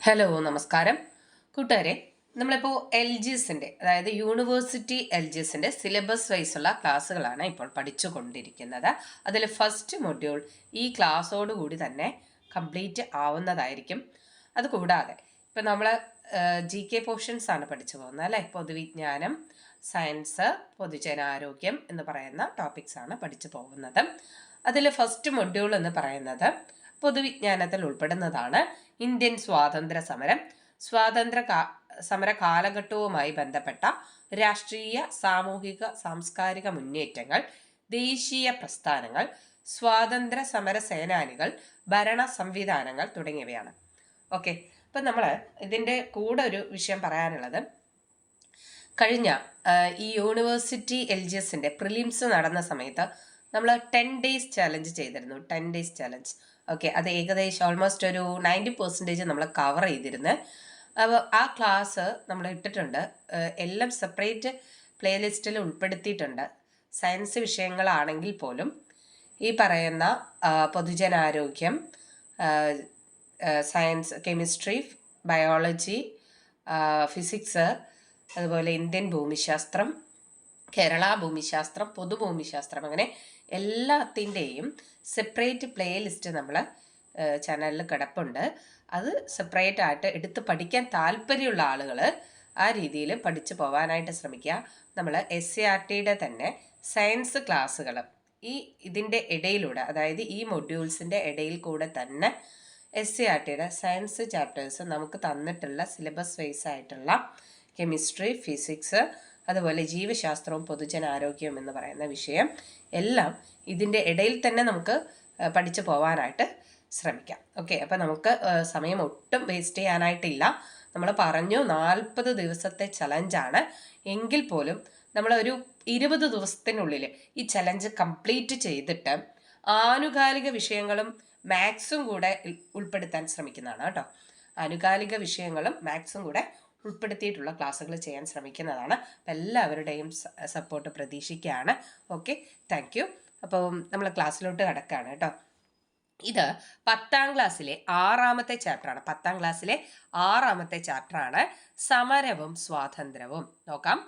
Hello നമസ്കാരം കൂട്ടുകാരെ. നമ്മളിപ്പോൾ എൽ ജി എസിൻ്റെ അതായത് യൂണിവേഴ്സിറ്റി എൽ ജി എസിൻ്റെ സിലബസ് വൈസുള്ള ക്ലാസ്സുകളാണ് ഇപ്പോൾ പഠിച്ചു കൊണ്ടിരിക്കുന്നത്. അതിൽ ഫസ്റ്റ് മൊഡ്യൂൾ ഈ ക്ലാസ്സോടുകൂടി തന്നെ കംപ്ലീറ്റ് ആവുന്നതായിരിക്കും. അതുകൂടാതെ ഇപ്പം നമ്മൾ GK പോർഷൻസ് ആണ് പഠിച്ചു പോകുന്നത് അല്ലേ. പൊതുവിജ്ഞാനം, സയൻസ്, പൊതുജനാരോഗ്യം എന്ന് പറയുന്ന ടോപ്പിക്സ് ആണ് പഠിച്ചു പോകുന്നത്. അതിൽ ഫസ്റ്റ് മൊഡ്യൂൾ എന്ന് പറയുന്നത് പൊതുവിജ്ഞാനത്തിൽ ഉൾപ്പെടുന്നതാണ്. ഇന്ത്യൻ സമര കാലഘട്ടവുമായി ബന്ധപ്പെട്ട രാഷ്ട്രീയ, സാമൂഹിക, സാംസ്കാരിക മുന്നേറ്റങ്ങൾ, ദേശീയ പ്രസ്ഥാനങ്ങൾ, സ്വാതന്ത്ര്യ സമര സേനാനികൾ, ഭരണ സംവിധാനങ്ങൾ തുടങ്ങിയവയാണ്. ഓക്കെ, അപ്പം നമ്മൾ ഇതിൻ്റെ കൂടെ ഒരു വിഷയം പറയാനുള്ളത്, കഴിഞ്ഞ ഈ യൂണിവേഴ്സിറ്റി എൽ ജി എസിൻ്റെ പ്രിലിംസ് നടന്ന സമയത്ത് നമ്മൾ 10 days ചാലഞ്ച് ചെയ്തിരുന്നു. 10 days ചാലഞ്ച്. ഓക്കെ, അത് ഏകദേശം ഓൾമോസ്റ്റ് ഒരു 90% നമ്മൾ കവർ ചെയ്തിരുന്നു. അപ്പോൾ ആ ക്ലാസ് നമ്മൾ ഇട്ടിട്ടുണ്ട്. എല്ലാം സെപ്പറേറ്റ് പ്ലേലിസ്റ്റിൽ ഉൾപ്പെടുത്തിയിട്ടുണ്ട്. സയൻസ് വിഷയങ്ങളാണെങ്കിൽ പോലും ഈ പറയുന്ന പൊതുജനാരോഗ്യം, സയൻസ്, കെമിസ്ട്രി, ബയോളജി, ഫിസിക്സ്, അതുപോലെ ഇന്ത്യൻ ഭൂമിശാസ്ത്രം, കേരള ഭൂമിശാസ്ത്രം, പൊതുഭൂമിശാസ്ത്രം, അങ്ങനെ എല്ലാത്തിൻ്റെയും സെപ്പറേറ്റ് പ്ലേലിസ്റ്റ് നമ്മൾ ചാനലിൽ കിടപ്പുണ്ട്. അത് സെപ്പറേറ്റ് ആയിട്ട് എടുത്ത് പഠിക്കാൻ താല്പര്യമുള്ള ആളുകൾ ആ രീതിയിൽ പഠിച്ചു പോകാനായിട്ട് ശ്രമിക്കുക. നമ്മൾ SCERTയുടെ തന്നെ സയൻസ് ക്ലാസ്സുകൾ ഇതിൻ്റെ ഇടയിലൂടെ, അതായത് ഈ മൊഡ്യൂൾസിൻ്റെ ഇടയിൽ കൂടെ തന്നെ SCERTയുടെ സയൻസ് ചാപ്റ്റേഴ്സ് നമുക്ക് തന്നിട്ടുള്ള സിലബസ് വൈസ് ആയിട്ടുള്ള കെമിസ്ട്രി, ഫിസിക്സ്, അതുപോലെ ജീവശാസ്ത്രവും പൊതുജനാരോഗ്യവും എന്ന് പറയുന്ന വിഷയം എല്ലാം ഇതിൻ്റെ ഇടയിൽ തന്നെ നമുക്ക് പഠിച്ചു പോകാനായിട്ട് ശ്രമിക്കാം. ഓക്കെ, അപ്പം നമുക്ക് സമയം ഒട്ടും വേസ്റ്റ് ചെയ്യാനായിട്ടില്ല. നമ്മൾ പറഞ്ഞു 40 ദിവസത്തെ ചലഞ്ചാണ്. എങ്കിൽ പോലും നമ്മളൊരു 20 ദിവസത്തിനുള്ളിൽ ഈ ചലഞ്ച് കംപ്ലീറ്റ് ചെയ്തിട്ട് ആനുകാലിക വിഷയങ്ങളും മാത്സും കൂടെ ഉൾപ്പെടുത്താൻ ശ്രമിക്കുന്നതാണ് കേട്ടോ. ആനുകാലിക വിഷയങ്ങളും മാത്സും കൂടെ ഉൾപ്പെടുത്തിയിട്ടുള്ള ക്ലാസ്സുകൾ ചെയ്യാൻ ശ്രമിക്കുന്നതാണ്. അപ്പം എല്ലാവരുടെയും സപ്പോർട്ട് പ്രതീക്ഷിക്കുകയാണ്. Okay, thank you. അപ്പോൾ നമ്മൾ ക്ലാസ്സിലോട്ട് കിടക്കുകയാണ് കേട്ടോ. ഇത് 10ാം ക്ലാസ്സിലെ 6ാമത്തെ ചാപ്റ്ററാണ്. 10ാം ക്ലാസ്സിലെ 6ാമത്തെ ചാപ്റ്ററാണ് സമരവും സ്വാതന്ത്ര്യവും. നോക്കാം.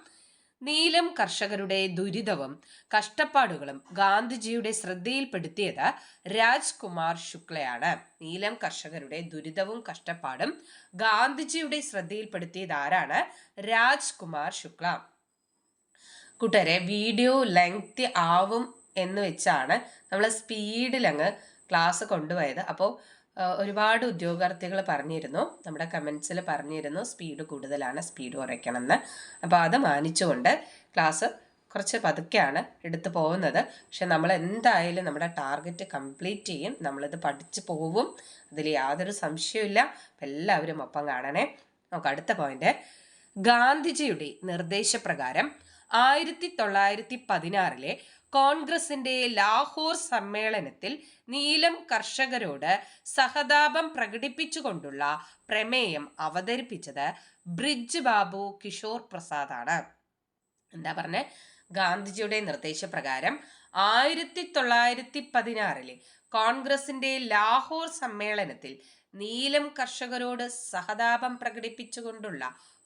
നീലം കർഷകരുടെ ദുരിതവും കഷ്ടപ്പാടുകളും ഗാന്ധിജിയുടെ ശ്രദ്ധയിൽപ്പെടുത്തിയത് രാജ്കുമാർ ശുക്ലയാണ്. നീലം കർഷകരുടെ ദുരിതവും കഷ്ടപ്പാടും ഗാന്ധിജിയുടെ ശ്രദ്ധയിൽപ്പെടുത്തിയത് ആരാണ്? രാജ്കുമാർ ശുക്ല. കൂട്ടുകാരെ, വീഡിയോ ലെങ്തി ആവും എന്ന് വെച്ചാണ് നമ്മൾ സ്പീഡിലങ്ങ് ക്ലാസ് കൊണ്ടുപോയത്. അപ്പോൾ ഒരുപാട് ഉദ്യോഗാർത്ഥികൾ പറഞ്ഞിരുന്നു, നമ്മുടെ കമൻസിൽ പറഞ്ഞിരുന്നു സ്പീഡ് കൂടുതലാണ്, സ്പീഡ് കുറയ്ക്കണം എന്ന്. അപ്പോൾ അത് മാനിച്ചുകൊണ്ട് ക്ലാസ് കുറച്ച് പതുക്കെയാണ് എടുത്തു പോകുന്നത്. പക്ഷെ നമ്മൾ എന്തായാലും നമ്മുടെ ടാർഗറ്റ് കംപ്ലീറ്റ് ചെയ്യും. നമ്മളിത് പഠിച്ചു പോവും, അതിൽ യാതൊരു സംശയമില്ല. എല്ലാവരും ഒപ്പം കാണണേ. നമുക്ക് അടുത്ത പോയിന്റ്. ഗാന്ധിജിയുടെ നിർദ്ദേശപ്രകാരം 1916 കോൺഗ്രസിന്റെ ലാഹോർ സമ്മേളനത്തിൽ നീലം കർഷകരോട് സഹതാപം പ്രകടിപ്പിച്ചുകൊണ്ടുള്ള പ്രമേയം അവതരിപ്പിച്ചത് ബ്രിജ് ബാബു കിഷോർ പ്രസാദാണ്. എന്താ പറഞ്ഞ? ഗാന്ധിജിയുടെ നിർദ്ദേശപ്രകാരം 1916 കോൺഗ്രസിന്റെ ലാഹോർ സമ്മേളനത്തിൽ നീലം കർഷകരോട് സഹതാപം പ്രകടിപ്പിച്ചുകൊണ്ടുള്ള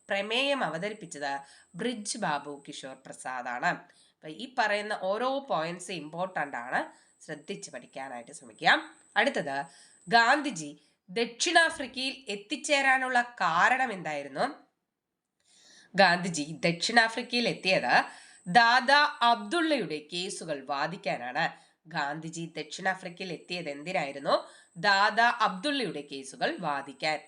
പ്രമേയം അവതരിപ്പിച്ചത് ബ്രിജ് ബാബു കിഷോർ പ്രസാദാണ്. അപ്പം ഈ പറയുന്ന ഓരോ പോയിന്റ്സ് ഇമ്പോർട്ടൻ്റ് ആണ്, ശ്രദ്ധിച്ച് പഠിക്കാനായിട്ട് ശ്രമിക്കുക. അടുത്തത്, ഗാന്ധിജി ദക്ഷിണാഫ്രിക്കയിൽ എത്തിച്ചേരാനുള്ള കാരണം എന്തായിരുന്നു? ഗാന്ധിജി ദക്ഷിണാഫ്രിക്കയിൽ എത്തിയത് ദാദാ അബ്ദുള്ളയുടെ കേസുകൾ വാദിക്കാനാണ്. ഗാന്ധിജി ദക്ഷിണാഫ്രിക്കയിൽ എത്തിയത് എന്തിനായിരുന്നു? ദാദാ അബ്ദുള്ളയുടെ കേസുകൾ വാദിക്കാൻ.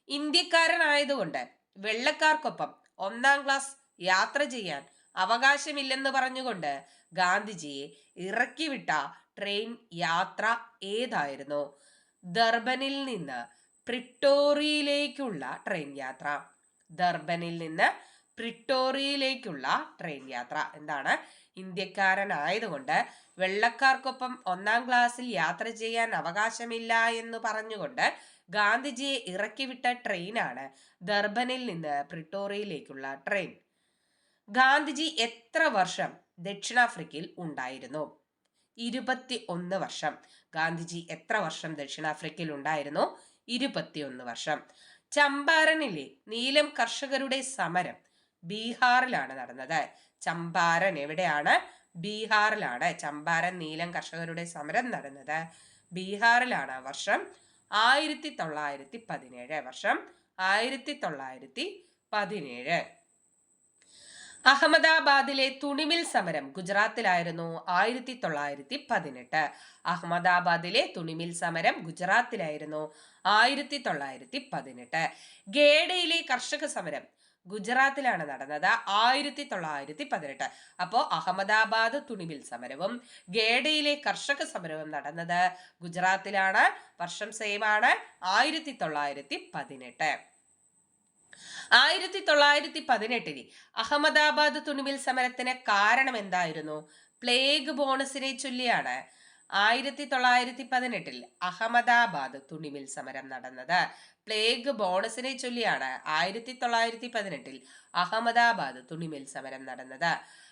ഇന്ത്യക്കാരനായതുകൊണ്ട് വെള്ളക്കാർക്കൊപ്പം 1ാം ക്ലാസ് യാത്ര ചെയ്യാൻ അവകാശമില്ലെന്ന് പറഞ്ഞുകൊണ്ട് ഗാന്ധിജിയെ ഇറക്കിവിട്ട ട്രെയിൻ യാത്ര ഏതായിരുന്നു? ദർബനിൽ നിന്ന് പ്രിട്ടോറിയയിലേക്കുള്ള ട്രെയിൻ യാത്ര. ദർബനിൽ നിന്ന് പ്രിട്ടോറിയയിലേക്കുള്ള ട്രെയിൻ യാത്ര. എന്താണ്? ഇന്ത്യക്കാരനായതുകൊണ്ട് വെള്ളക്കാർക്കൊപ്പം 1ാം ക്ലാസ്സിൽ യാത്ര ചെയ്യാൻ അവകാശമില്ല എന്ന് പറഞ്ഞുകൊണ്ട് ഗാന്ധിജിയെ ഇറക്കിവിട്ട ട്രെയിനാണ് ദർബനിൽ നിന്ന് പ്രിട്ടോറിയയിലേക്കുള്ള ട്രെയിൻ. ഗാന്ധിജി എത്ര വർഷം ദക്ഷിണാഫ്രിക്കയിൽ ഉണ്ടായിരുന്നു? 21 വർഷം. ഗാന്ധിജി എത്ര വർഷം ദക്ഷിണാഫ്രിക്കയിൽ ഉണ്ടായിരുന്നു? 21 വർഷം. ചമ്പാരനിലെ നീലം കർഷകരുടെ സമരം ബീഹാറിലാണ് നടന്നത്. ചമ്പാരൻ എവിടെയാണ്? ബീഹാറിലാണ്. ചമ്പാരൻ നീലം കർഷകരുടെ സമരം നടന്നത് ബീഹാറിലാണ്. വർഷം 1917. വർഷം 1917. അഹമ്മദാബാദിലെ തുണിമിൽ സമരം ഗുജറാത്തിലായിരുന്നു 1918. അഹമ്മദാബാദിലെ തുണിമിൽ സമരം ഗുജറാത്തിലായിരുന്നു 1918. ഗേഡയിലെ കർഷക സമരം ഗുജറാത്തിലാണ് നടന്നത് 1918. അപ്പോ അഹമ്മദാബാദ് തുണിമിൽ സമരവും ഗേഡയിലെ കർഷക സമരവും നടന്നത് ഗുജറാത്തിലാണ്. വർഷം സെയിം ആണ്, 1918. 1918 അഹമ്മദാബാദ് തുണിമിൽ സമരത്തിന് കാരണം എന്തായിരുന്നു? പ്ലേഗ് ബോണസിനെ ചൊല്ലിയാണ് 1918 അഹമ്മദാബാദ് തുണിമിൽ സമരം നടന്നത്. പ്ലേഗ് ബോണസിനെ ചൊല്ലിയാണ് 1918 അഹമ്മദാബാദ് തുണിമിൽ സമരം നടന്നത്.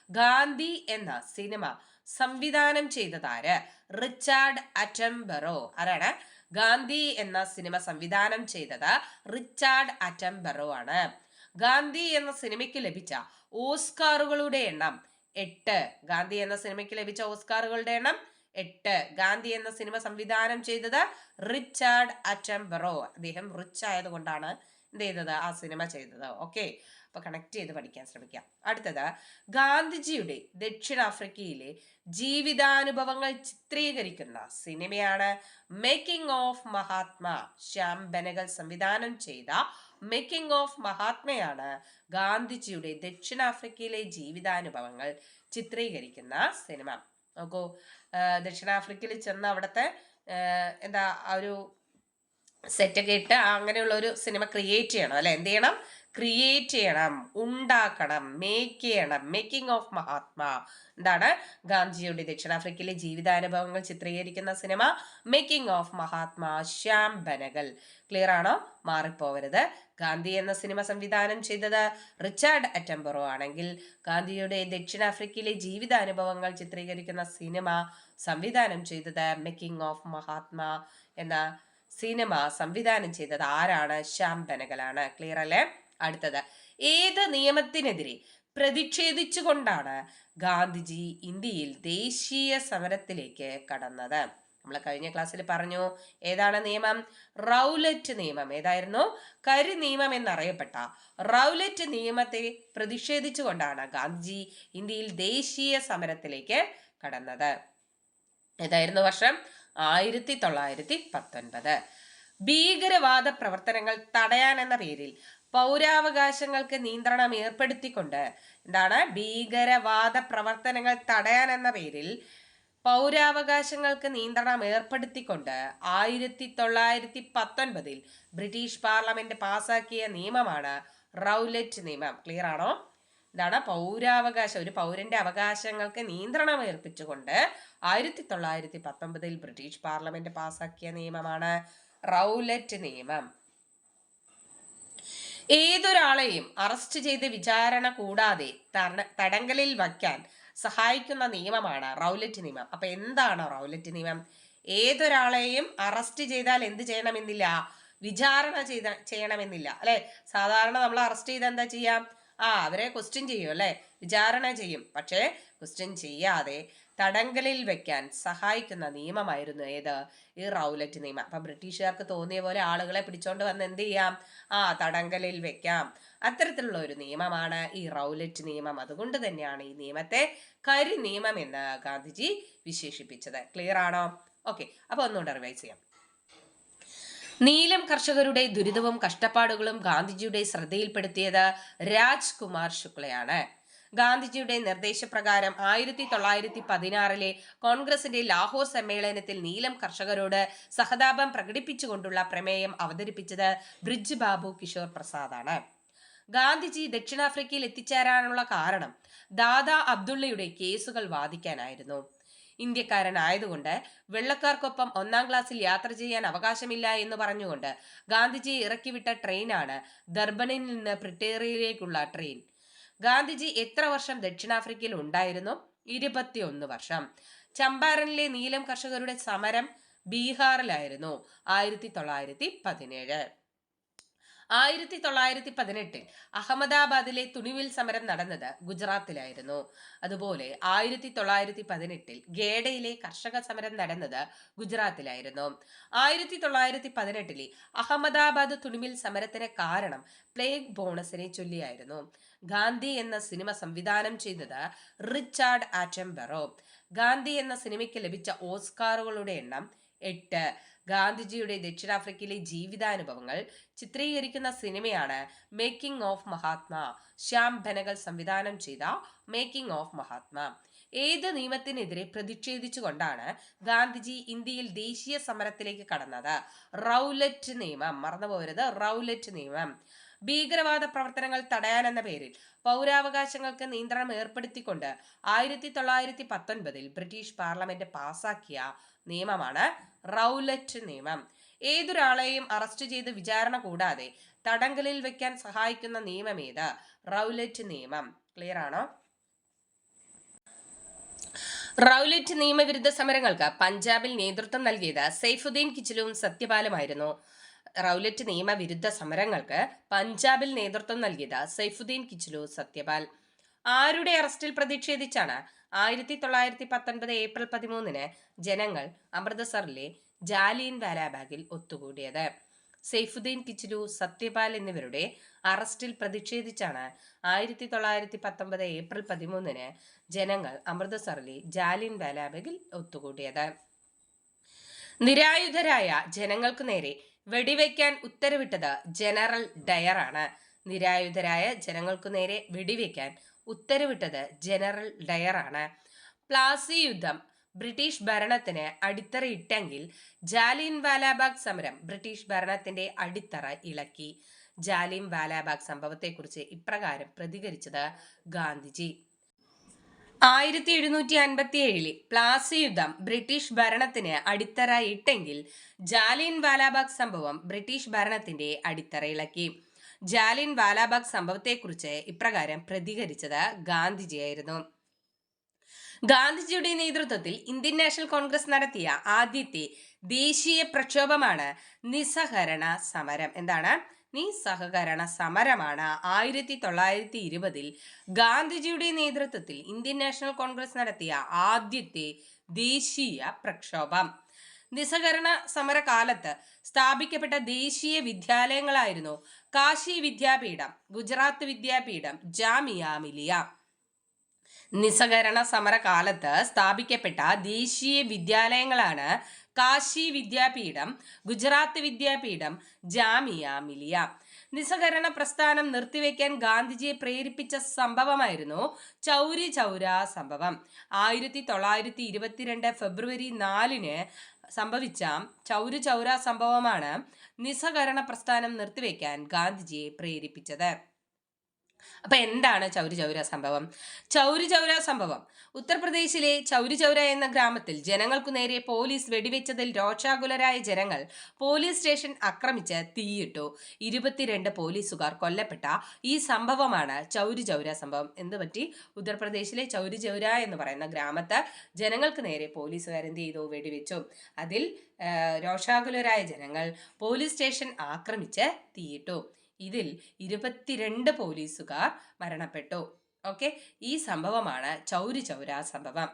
ഗാന്ധി എന്ന സിനിമ സംവിധാനം ചെയ്തതാര്? റിച്ചാർഡ് അറ്റംബറോ. ആരാണ്? ഗാന്ധി എന്ന സിനിമ സംവിധാനം ചെയ്തത് റിച്ചാർഡ് അറ്റംബറോ ആണ്. ഗാന്ധി എന്ന സിനിമയ്ക്ക് ലഭിച്ച ഓസ്കാറുകളുടെ എണ്ണം 8. ഗാന്ധി എന്ന സിനിമയ്ക്ക് ലഭിച്ച ഓസ്കാറുകളുടെ എണ്ണം 8. ഗാന്ധി എന്ന സിനിമ സംവിധാനം ചെയ്തത് റിച്ചാർഡ് അറ്റംബറോ. അദ്ദേഹം റിച്ച് ആയതുകൊണ്ടാണ് എന്ത് ചെയ്തത്? ആ സിനിമ ചെയ്തത്. ഓക്കെ, അപ്പൊ കണക്ട് ചെയ്ത് പഠിക്കാൻ ശ്രമിക്കാം. അടുത്തത്, ഗാന്ധിജിയുടെ ദക്ഷിണാഫ്രിക്കയിലെ ജീവിതാനുഭവങ്ങൾ ചിത്രീകരിക്കുന്ന സിനിമയാണ് മേക്കിംഗ് ഓഫ് മഹാത്മാ. ശ്യാം ബെനഗൽ സംവിധാനം ചെയ്ത മേക്കിംഗ് ഓഫ് മഹാത്മയാണ് ഗാന്ധിജിയുടെ ദക്ഷിണാഫ്രിക്കയിലെ ജീവിതാനുഭവങ്ങൾ ചിത്രീകരിക്കുന്ന സിനിമ. നോക്കൂ, ദക്ഷിണാഫ്രിക്കയിൽ ചെന്ന് അവിടുത്തെ എന്താ ഒരു സെറ്റൊക്കെ ഇട്ട് അങ്ങനെയുള്ള ഒരു സിനിമ ക്രിയേറ്റ് ചെയ്യണം അല്ലെ. എന്ത് ചെയ്യണം? ക്രിയേറ്റ് ചെയ്യണം, ഉണ്ടാക്കണം, മേക്ക് ചെയ്യണം. മേക്കിംഗ് ഓഫ് മഹാത്മാ എന്താണ്? ഗാന്ധിജിയുടെ ദക്ഷിണാഫ്രിക്കയിലെ ജീവിതാനുഭവങ്ങൾ ചിത്രീകരിക്കുന്ന cinema making of Mahatma, Shyam Benegal. Clear ആണോ? മാറിപ്പോവരുത്. ഗാന്ധി എന്ന സിനിമ സംവിധാനം ചെയ്തത് റിച്ചാർഡ് അറ്റംബറോ ആണെങ്കിൽ ഗാന്ധിജിയുടെ ദക്ഷിണാഫ്രിക്കയിലെ ജീവിതാനുഭവങ്ങൾ ചിത്രീകരിക്കുന്ന സിനിമ സംവിധാനം ചെയ്തത് മേക്കിംഗ് ഓഫ് മഹാത്മാ എന്ന സിനിമ സംവിധാനം ചെയ്തത് ആരാണ്? ശ്യാം ബെനഗലാണ്. ക്ലിയർ അല്ലേ? അടുത്തത്, ഏത് നിയമത്തിനെതിരെ പ്രതിഷേധിച്ചുകൊണ്ടാണ് ഗാന്ധിജി ഇന്ത്യയിൽ ദേശീയ സമരത്തിലേക്ക് കടന്നത്? നമ്മൾ കഴിഞ്ഞ ക്ലാസ്സിൽ പറഞ്ഞു. ഏതാണ് നിയമം? റൗലറ്റ് നിയമം. ഏതായിരുന്നു? കരി നിയമം എന്നറിയപ്പെട്ട റൗലറ്റ് നിയമത്തെ പ്രതിഷേധിച്ചുകൊണ്ടാണ് ഗാന്ധിജി ഇന്ത്യയിൽ ദേശീയ സമരത്തിലേക്ക് കടന്നത്. ഏതായിരുന്നു വർഷം? 1919. ഭീകരവാദ പ്രവർത്തനങ്ങൾ തടയാൻ എന്ന പേരിൽ പൗരാവകാശങ്ങൾക്ക് നിയന്ത്രണം ഏർപ്പെടുത്തിക്കൊണ്ട് എന്താണ്? ഭീകരവാദ പ്രവർത്തനങ്ങൾ തടയാൻ എന്ന പേരിൽ പൗരാവകാശങ്ങൾക്ക് നിയന്ത്രണം ഏർപ്പെടുത്തിക്കൊണ്ട് 1919 ബ്രിട്ടീഷ് പാർലമെന്റ് പാസാക്കിയ നിയമമാണ് റൗലറ്റ് നിയമം. ക്ലിയർ ആണോ? ഇതാണ് പൗരാവകാശം. ഒരു പൗരന്റെ അവകാശങ്ങൾക്ക് നിയന്ത്രണം ഏർപ്പിച്ചുകൊണ്ട് 1919 ബ്രിട്ടീഷ് പാർലമെന്റ് പാസാക്കിയ നിയമമാണ് റൗലറ്റ് നിയമം. ഏതൊരാളെയും അറസ്റ്റ് ചെയ്ത് വിചാരണ കൂടാതെ തടങ്കലിൽ വയ്ക്കാൻ സഹായിക്കുന്ന നിയമമാണ് റൗലറ്റ് നിയമം. അപ്പൊ എന്താണ് റൗലറ്റ് നിയമം? ഏതൊരാളെയും അറസ്റ്റ് ചെയ്താൽ എന്ത് ചെയ്യണമെന്നില്ല? വിചാരണ ചെയ്യണമെന്നില്ല അല്ലെ. സാധാരണ നമ്മൾ അറസ്റ്റ് ചെയ്താൽ എന്താ ചെയ്യാം? അവരെ ക്വസ്റ്റ്യൻ ചെയ്യും അല്ലെ, വിചാരണ ചെയ്യും. പക്ഷേ ക്വസ്റ്റ്യൻ ചെയ്യാതെ തടങ്കലിൽ വെക്കാൻ സഹായിക്കുന്ന നിയമമായിരുന്നു ഏത്? ഈ റൗലറ്റ് നിയമം. അപ്പൊ ബ്രിട്ടീഷുകാർക്ക് തോന്നിയ പോലെ ആളുകളെ പിടിച്ചോണ്ട് വന്ന് എന്ത് ചെയ്യാം? തടങ്കലിൽ വെക്കാം. അത്തരത്തിലുള്ള ഒരു നിയമമാണ് ഈ റൗലറ്റ് നിയമം. അതുകൊണ്ട് തന്നെയാണ് ഈ നിയമത്തെ കരി നിയമം എന്ന് ഗാന്ധിജി വിശേഷിപ്പിച്ചത്. ക്ലിയർ ആണോ? ഓക്കെ, അപ്പൊ ഒന്നുകൂടെ റിവൈസ് ചെയ്യാം. നീലം കർഷകരുടെ ദുരിതവും കഷ്ടപ്പാടുകളും ഗാന്ധിജിയുടെ ശ്രദ്ധയിൽപ്പെടുത്തിയത് രാജ്കുമാർ ശുക്ലയാണ്. ഗാന്ധിജിയുടെ നിർദ്ദേശപ്രകാരം 1916 കോൺഗ്രസിന്റെ ലാഹോർ സമ്മേളനത്തിൽ നീലം കർഷകരോട് സഹതാപം പ്രകടിപ്പിച്ചുകൊണ്ടുള്ള പ്രമേയം അവതരിപ്പിച്ചത് ബ്രിജ് ബാബു കിഷോർ പ്രസാദാണ്. ഗാന്ധിജി ദക്ഷിണാഫ്രിക്കയിൽ എത്തിച്ചേരാനുള്ള കാരണം ദാദാ അബ്ദുള്ളയുടെ കേസുകൾ വാദിക്കാനായിരുന്നു. ഇന്ത്യക്കാരനായതുകൊണ്ട് വെള്ളക്കാർക്കൊപ്പം 1-ാം ക്ലാസ്സിൽ യാത്ര ചെയ്യാൻ അവകാശമില്ല എന്ന് പറഞ്ഞുകൊണ്ട് ഗാന്ധിജി ഇറക്കിവിട്ട ട്രെയിനാണ് ദർബനിൽ നിന്ന് പ്രിട്ടോറിയയിലേക്കുള്ള ട്രെയിൻ. ഗാന്ധിജി എത്ര വർഷം ദക്ഷിണാഫ്രിക്കയിൽ ഉണ്ടായിരുന്നു? 21 വർഷം. ചമ്പാരനിലെ നീലം കർഷകരുടെ സമരം ബീഹാറിലായിരുന്നു 1917. 1918 അഹമ്മദാബാദിലെ തുണിമിൽ സമരം നടന്നത് ഗുജറാത്തിലായിരുന്നു. അതുപോലെ 1918 ഗേഡയിലെ കർഷക സമരം നടന്നത് ഗുജറാത്തിലായിരുന്നു. 1918 അഹമ്മദാബാദ് തുണിമിൽ സമരത്തിന് കാരണം പ്ലേഗ് ബോണസിനെ ചൊല്ലിയായിരുന്നു. ഗാന്ധി എന്ന സിനിമ സംവിധാനം ചെയ്തത് റിച്ചാർഡ് ആറ്റംബറോ. ഗാന്ധി എന്ന സിനിമയ്ക്ക് ലഭിച്ച ഓസ്കാറുകളുടെ എണ്ണം 8. ഗാന്ധിജിയുടെ ദക്ഷിണാഫ്രിക്കയിലെ ജീവിതാനുഭവങ്ങൾ ചിത്രീകരിക്കുന്ന സിനിമയാണ് മേക്കിംഗ് ഓഫ് മഹാത്മാ. ശ്യാം ബെനഗൽ സംവിധാനം ചെയ്ത മേക്കിംഗ് ഓഫ് മഹാത്മാ. ഏത് നിയമത്തിനെതിരെ പ്രതിഷേധിച്ചുകൊണ്ടാണ് ഗാന്ധിജി ഇന്ത്യയിൽ ദേശീയ സമരത്തിലേക്ക് കടന്നത്? റൗലറ്റ് നിയമം. മറന്നുപോകരുത്, റൗലറ്റ് നിയമം. ഭീകരവാദ പ്രവർത്തനങ്ങൾ തടയാനെന്ന പേരിൽ പൗരാവകാശങ്ങൾക്ക് നിയന്ത്രണം ഏർപ്പെടുത്തിക്കൊണ്ട് 1919 ബ്രിട്ടീഷ് പാർലമെന്റ് പാസാക്കിയ നിയമമാണ് റൗലറ്റ് നിയമം. ഏതൊരാളെയും അറസ്റ്റ് ചെയ്ത് വിചാരണ കൂടാതെ തടങ്കലിൽ വെക്കാൻ സഹായിക്കുന്ന നിയമമേത്? റൗലറ്റ് നിയമം. ക്ലിയർ ആണോ? റൗലറ്റ് നിയമവിരുദ്ധ സമരങ്ങൾക്ക് പഞ്ചാബിൽ നേതൃത്വം നൽകിയത് സൈഫുദ്ദീൻ കിച്ചിലും സത്യപാലുമായിരുന്നു. റൗലറ്റ് നിയമവിരുദ്ധ സമരങ്ങൾക്ക് പഞ്ചാബിൽ നേതൃത്വം നൽകിയത് സൈഫുദ്ദീൻ കിച്ചിലു, സത്യപാൽ. ആരുടെ അറസ്റ്റിൽ പ്രതിഷേധിച്ചാണ് 1919 ഏപ്രിൽ 13 ജനങ്ങൾ അമൃതസറിലെ ജാലിയൻ വാലാബാഗിൽ ഒത്തുകൂടിയത്? സൈഫുദ്ദീൻ കിച്ചിലു, സത്യപാൽ എന്നിവരുടെ അറസ്റ്റിൽ പ്രതിഷേധിച്ചാണ് 1919 ഏപ്രിൽ 13 ജനങ്ങൾ അമൃതസറിലെ ജാലിയൻ വാലാബാഗിൽ ഒത്തുകൂടിയത്. നിരായുധരായ ജനങ്ങൾക്കു നേരെ വെടിവെക്കാൻ ഉത്തരവിട്ടത് ജനറൽ ഡയറാണ്. നിരായുധരായ ജനങ്ങൾക്കു നേരെ വെടിവെക്കാൻ ഉത്തരവിട്ടത് ജനറൽ ഡയറാണ്. പ്ലാസി യുദ്ധം ബ്രിട്ടീഷ് ഭരണത്തിന് അടിത്തറയിട്ടെങ്കിൽ ജാലിയൻ വാലാബാഗ് സമരം ബ്രിട്ടീഷ് ഭരണത്തിന്റെ അടിത്തറ ഇളക്കി. ജാലിയൻ വാലാബാഗ് സംഭവത്തെക്കുറിച്ച് ഇപ്രകാരം പ്രതികരിച്ചത് ഗാന്ധിജി. 1757 പ്ലാസി യുദ്ധം ബ്രിട്ടീഷ് ഭരണത്തിന് അടിത്തറ ഇട്ടെങ്കിൽ ജാലിയൻ വാലാബാഗ് സംഭവം ബ്രിട്ടീഷ് ഭരണത്തിന്റെ അടിത്തറ ഇളക്കി. ജാലിയൻ വാലാബാഗ് സംഭവത്തെക്കുറിച്ച് ഇപ്രകാരം പ്രതികരിച്ചത് ഗാന്ധിജിയായിരുന്നു. ഗാന്ധിജിയുടെ നേതൃത്വത്തിൽ ഇന്ത്യൻ നാഷണൽ കോൺഗ്രസ് നടത്തിയ ആദ്യത്തെ ദേശീയ പ്രക്ഷോഭമാണ് നിസ്സഹകരണ സമരം. എന്താണ്? നിസ്സഹകരണ സമരമാണ് 1920 ഗാന്ധിജിയുടെ നേതൃത്വത്തിൽ ഇന്ത്യൻ നാഷണൽ കോൺഗ്രസ് നടത്തിയ ആദ്യത്തെ ദേശീയ പ്രക്ഷോഭം. നിസ്സഹകരണ സമരകാലത്ത് സ്ഥാപിക്കപ്പെട്ട ദേശീയ വിദ്യാലയങ്ങളായിരുന്നു കാശി വിദ്യാപീഠം, ഗുജറാത്ത് വിദ്യാപീഠം, ജാമിയ മിലിയ. നിസ്സഹകരണ സമരകാലത്ത് സ്ഥാപിക്കപ്പെട്ട ദേശീയ വിദ്യാലയങ്ങളാണ് കാശി വിദ്യാപീഠം, ഗുജറാത്ത് വിദ്യാപീഠം, ജാമിയ മിലിയ. നിസ്സഹകരണ പ്രസ്ഥാനം നിർത്തിവെക്കാൻ ഗാന്ധിജിയെ പ്രേരിപ്പിച്ച സംഭവമായിരുന്നു ചൗരി ചൗര സംഭവം. 1922 ഫെബ്രുവരി 4 സംഭവിച്ച ചൗരി ചൗര സംഭവമാണ് നിസ്സഹകരണ പ്രസ്ഥാനം നിർത്തിവെക്കാൻ ഗാന്ധിജിയെ പ്രേരിപ്പിച്ചത്. അപ്പൊ എന്താണ് ചൗരി ചൗര സംഭവം? ചൗരി ചൗര സംഭവം ഉത്തർപ്രദേശിലെ ചൗരി ചൗര എന്ന ഗ്രാമത്തിൽ ജനങ്ങൾക്കു നേരെ പോലീസ് വെടിവെച്ചതിൽ രോഷാകുലരായ ജനങ്ങൾ പോലീസ് സ്റ്റേഷൻ ആക്രമിച്ച് തീയിട്ടു. 22 പോലീസുകാർ കൊല്ലപ്പെട്ട ഈ സംഭവമാണ് ചൗരി ചൗര സംഭവം. എന്ത് പറ്റി? ഉത്തർപ്രദേശിലെ ചൗരി ചൗര എന്ന് പറയുന്ന ഗ്രാമത്ത് ജനങ്ങൾക്ക് നേരെ പോലീസുകാർ എന്ത് ചെയ്തു? വെടിവെച്ചു. അതിൽ രോഷാകുലരായ ജനങ്ങൾ പോലീസ് സ്റ്റേഷൻ ആക്രമിച്ച് തീയിട്ടു. ഇതിൽ 22 പോലീസുകാർ മരണപ്പെട്ടു. ഓക്കെ, ഈ സംഭവമാണ് ചൗരി ചൗര സംഭവം.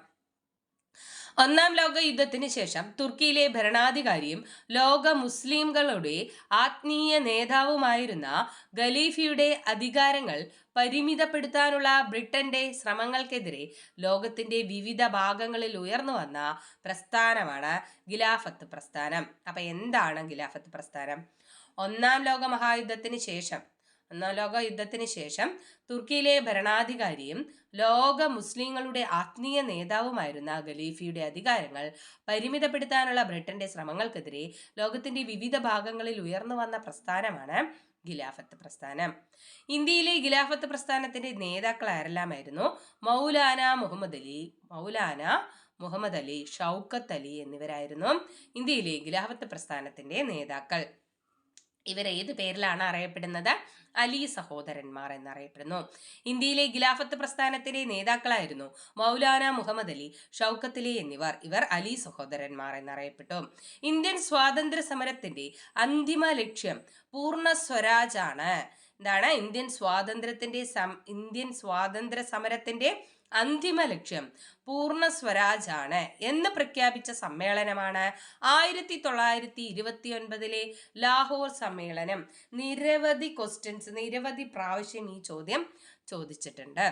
ഒന്നാം ലോക യുദ്ധത്തിന് ശേഷം തുർക്കിയിലെ ഭരണാധികാരിയും ലോക മുസ്ലിംകളുടെ ആത്മീയ നേതാവുമായിരുന്ന ഖലീഫയുടെ അധികാരങ്ങൾ പരിമിതപ്പെടുത്താനുള്ള ബ്രിട്ടന്റെ ശ്രമങ്ങൾക്കെതിരെ ലോകത്തിന്റെ വിവിധ ഭാഗങ്ങളിൽ ഉയർന്നു വന്ന പ്രസ്ഥാനമാണ് ഖിലാഫത്ത് പ്രസ്ഥാനം. അപ്പൊ എന്താണ് ഖിലാഫത്ത് പ്രസ്ഥാനം? ഒന്നാം ലോക യുദ്ധത്തിന് ശേഷം തുർക്കിയിലെ ഭരണാധികാരിയും ലോക മുസ്ലിങ്ങളുടെ ആത്മീയ നേതാവുമായിരുന്ന ഖലീഫയുടെ അധികാരങ്ങൾ പരിമിതപ്പെടുത്താനുള്ള ബ്രിട്ടന്റെ ശ്രമങ്ങൾക്കെതിരെ ലോകത്തിന്റെ വിവിധ ഭാഗങ്ങളിൽ ഉയർന്നു വന്ന പ്രസ്ഥാനമാണ് ഖിലാഫത്ത് പ്രസ്ഥാനം. ഇന്ത്യയിലെ ഖിലാഫത്ത് പ്രസ്ഥാനത്തിന്റെ നേതാക്കൾ ആരെല്ലാമായിരുന്നു? മൗലാന മുഹമ്മദ് അലി, ഷൗക്കത്ത് അലി എന്നിവരായിരുന്നു ഇന്ത്യയിലെ ഖിലാഫത്ത് പ്രസ്ഥാനത്തിന്റെ നേതാക്കൾ. ഇവർ ഏത് പേരിലാണ് അറിയപ്പെടുന്നത്? അലി സഹോദരന്മാർ എന്നറിയപ്പെടുന്നു. ഇന്ത്യയിലെ ഖിലാഫത്ത് പ്രസ്ഥാനത്തിലെ നേതാക്കളായിരുന്നു മൗലാന മുഹമ്മദ് അലി, ഷൗക്കത്ത് അലി എന്നിവർ. ഇവർ അലി സഹോദരന്മാർ എന്നറിയപ്പെട്ടു. ഇന്ത്യൻ സ്വാതന്ത്ര്യ സമരത്തിന്റെ അന്തിമ ലക്ഷ്യം പൂർണ്ണ സ്വരാജ് ആണ്. എന്താണ് ഇന്ത്യൻ സ്വാതന്ത്ര്യ സമരത്തിന്റെ അന്തിമ ലക്ഷ്യം പൂർണ്ണ സ്വരാജ് ആണ് എന്ന് പ്രഖ്യാപിച്ച സമ്മേളനമാണ് 1929 ലാഹോർ സമ്മേളനം. നിരവധി പ്രാവശ്യം ഈ ചോദ്യം ചോദിച്ചിട്ടുണ്ട്.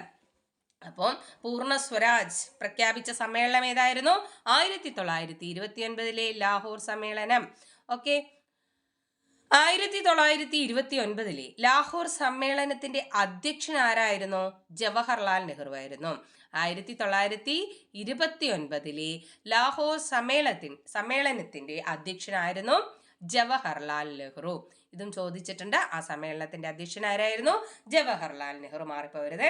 അപ്പോൾ പൂർണ്ണ സ്വരാജ് പ്രഖ്യാപിച്ച സമ്മേളനം ഏതായിരുന്നു? 1929 ലാഹോർ സമ്മേളനം. ഓക്കെ, 1929 ലാഹോർ സമ്മേളനത്തിന്റെ അധ്യക്ഷൻ ആരായിരുന്നു? ജവഹർലാൽ നെഹ്റു ആയിരുന്നു. 1929 ലാഹോർ സമ്മേളനത്തിന്റെ അധ്യക്ഷനായിരുന്നു ജവഹർലാൽ നെഹ്റു. ഇതും ചോദിച്ചിട്ടുണ്ട്. ആ സമ്മേളനത്തിന്റെ അധ്യക്ഷൻ ആരായിരുന്നു? ജവഹർലാൽ നെഹ്റു. മാറിപ്പോവരുത്.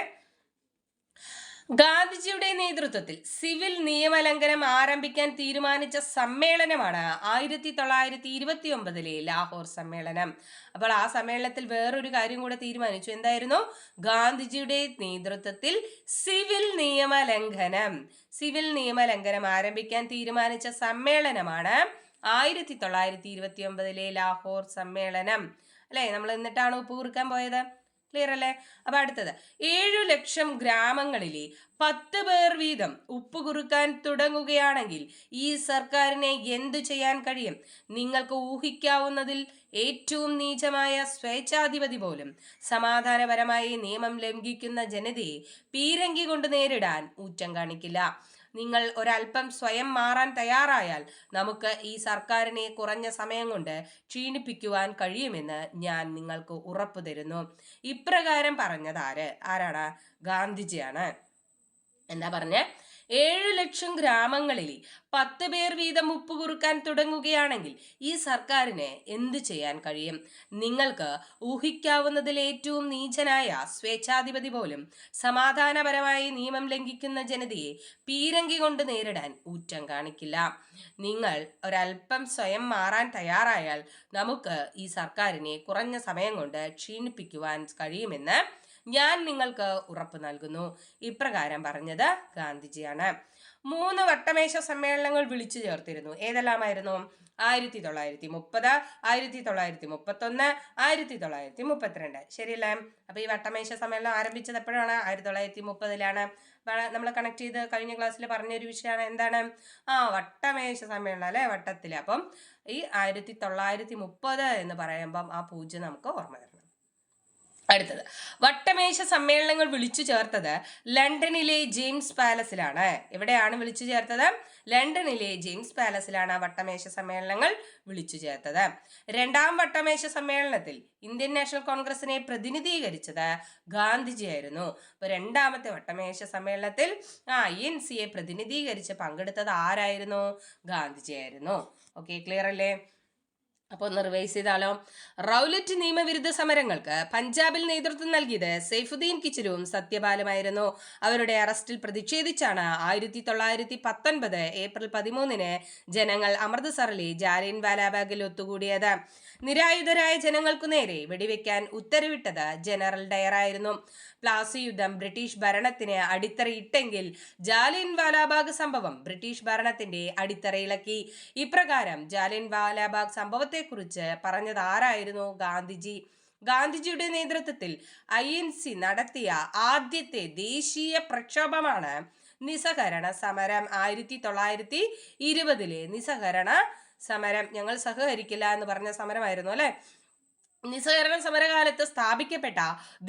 ഗാന്ധിജിയുടെ നേതൃത്വത്തിൽ സിവിൽ നിയമലംഘനം ആരംഭിക്കാൻ തീരുമാനിച്ച സമ്മേളനമാണ് 1929 ലാഹോർ സമ്മേളനം. അപ്പോൾ ആ സമ്മേളനത്തിൽ വേറൊരു കാര്യം കൂടെ തീരുമാനിച്ചു. എന്തായിരുന്നു? ഗാന്ധിജിയുടെ നേതൃത്വത്തിൽ സിവിൽ നിയമലംഘനം ആരംഭിക്കാൻ തീരുമാനിച്ച സമ്മേളനമാണ് 1929 ലാഹോർ സമ്മേളനം. അല്ലെ, നമ്മൾ എന്നിട്ടാണ് ഉപ്പ് കുറുക്കാൻ പോയത്. ക്ലിയർ അല്ലേ? അപ്പൊ അടുത്തത്, 7 ലക്ഷം ഗ്രാമങ്ങളിലെ 10 പേർ വീതം ഉപ്പ് കുറുക്കാൻ തുടങ്ങുകയാണെങ്കിൽ ഈ സർക്കാരിനെ എന്തു ചെയ്യാൻ കഴിയും? നിങ്ങൾക്ക് ഊഹിക്കാവുന്നതിൽ ഏറ്റവും നീചമായ സ്വേച്ഛാധിപതി പോലും സമാധാനപരമായി നിയമം ലംഘിക്കുന്ന ജനതയെ പീരങ്കി കൊണ്ട് നേരിടാൻ ഊറ്റം കാണിക്കില്ല. നിങ്ങൾ ഒരല്പം സ്വയം മാറാൻ തയ്യാറായാൽ നമുക്ക് ഈ സർക്കാരിനെ കുറഞ്ഞ സമയം കൊണ്ട് ക്ഷീണിപ്പിക്കുവാൻ കഴിയുമെന്ന് ഞാൻ നിങ്ങൾക്ക് ഉറപ്പു തരുന്നു. ഇപ്രകാരം പറഞ്ഞത് ആരാണ്? ഗാന്ധിജിയാണ്. എന്താ പറഞ്ഞ? 7 ലക്ഷം ഗ്രാമങ്ങളിലെ 10 പേർ വീതം ഉപ്പ് കുറുക്കാൻ തുടങ്ങുകയാണെങ്കിൽ ഈ സർക്കാരിന് എന്തു ചെയ്യാൻ കഴിയും? നിങ്ങൾക്ക് ഊഹിക്കാവുന്നതിൽ ഏറ്റവും നീചനായ സ്വേച്ഛാധിപതി പോലും സമാധാനപരമായി നിയമം ലംഘിക്കുന്ന ജനതയെ പീരങ്കി കൊണ്ട് നേരിടാൻ ഊറ്റം കാണിക്കില്ല. നിങ്ങൾ ഒരല്പം സ്വയം മാറാൻ തയ്യാറായാൽ നമുക്ക് ഈ സർക്കാരിനെ കുറഞ്ഞ സമയം കൊണ്ട് ക്ഷീണിപ്പിക്കുവാൻ കഴിയുമെന്ന് ഞാൻ നിങ്ങൾക്ക് ഉറപ്പ് നൽകുന്നു. ഇപ്രകാരം പറഞ്ഞത് ഗാന്ധിജിയാണ്. 3 വട്ടമേശ സമ്മേളനങ്ങൾ വിളിച്ചു ചേർത്തിരുന്നു. ഏതെല്ലാമായിരുന്നു? 1930, 1931, 1932. ശരിയല്ലേ? അപ്പൊ ഈ വട്ടമേശ സമ്മേളനം ആരംഭിച്ചത് എപ്പോഴാണ്? 1930. നമ്മൾ കണക്ട് ചെയ്ത് കഴിഞ്ഞ ക്ലാസ്സിൽ പറഞ്ഞൊരു വിഷയമാണ്. എന്താണ്? വട്ടമേശ സമ്മേളനം അല്ലെ, വട്ടത്തില്. അപ്പം ഈ 1930 എന്ന് പറയുമ്പം ആ 0 നമുക്ക് ഓർമ്മ വരണം. അടുത്തത്, വട്ടമേശ സമ്മേളനങ്ങൾ വിളിച്ചു ചേർത്തത് ലണ്ടനിലെ ജെയിംസ് പാലസിലാണ്. എവിടെയാണ് വിളിച്ചു ചേർത്തത്? ലണ്ടനിലെ ജെയിംസ് പാലസിലാണ് വട്ടമേശ സമ്മേളനങ്ങൾ വിളിച്ചു ചേർത്തത്. 2ാം വട്ടമേശ സമ്മേളനത്തിൽ ഇന്ത്യൻ നാഷണൽ കോൺഗ്രസിനെ പ്രതിനിധീകരിച്ചത് ഗാന്ധിജിയായിരുന്നു. അപ്പൊ 2ാമത്തെ വട്ടമേശ സമ്മേളനത്തിൽ INCയെ പ്രതിനിധീകരിച്ച് പങ്കെടുത്തത് ആരായിരുന്നു? ഗാന്ധിജിയായിരുന്നു. ഓക്കെ, ക്ലിയർ അല്ലേ? അപ്പോൾ ഒന്ന് റിവൈസ് ചെയ്താലോ. റൗലറ്റ് നിയമവിരുദ്ധ സമരങ്ങൾക്ക് പഞ്ചാബിൽ നേതൃത്വം നൽകിയത് സൈഫുദ്ദീൻ കിച്ചലും സത്യപാലുമായിരുന്നു. അവരുടെ അറസ്റ്റിൽ പ്രതിഷേധിച്ചാണ് 1919 ഏപ്രിൽ 13 ജനങ്ങൾ അമൃത്സറിലെ ജാലിയൻ വാലാബാഗിൽ ഒത്തുകൂടിയത്. നിരായുധരായ ജനങ്ങൾക്കു നേരെ വെടിവെക്കാൻ ഉത്തരവിട്ടത് ജനറൽ ഡയർ ആയിരുന്നു. പ്ലാസി യുദ്ധം ബ്രിട്ടീഷ് ഭരണത്തിന് അടിത്തറയിട്ടെങ്കിൽ ജാലിയൻ വാലാബാഗ് സംഭവം ബ്രിട്ടീഷ് ഭരണത്തിന്റെ അടിത്തറയിളക്കി. ഇപ്രകാരം ജാലിയൻ വാലാബാഗ് സംഭവത്തെക്കുറിച്ച് പറഞ്ഞത് ആരായിരുന്നു? ഗാന്ധിജി. ഗാന്ധിജിയുടെ നേതൃത്വത്തിൽ INC നടത്തിയ ആദ്യത്തെ ദേശീയ പ്രക്ഷോഭമാണ് നിസ്സഹകരണ സമരം. 1920 നിസ്സഹകരണ സമരം. ഞങ്ങൾ സഹകരിക്കില്ല എന്ന് പറഞ്ഞ സമരമായിരുന്നു അല്ലെ. നിസ്സഹകരണ സമരകാലത്ത് സ്ഥാപിക്കപ്പെട്ട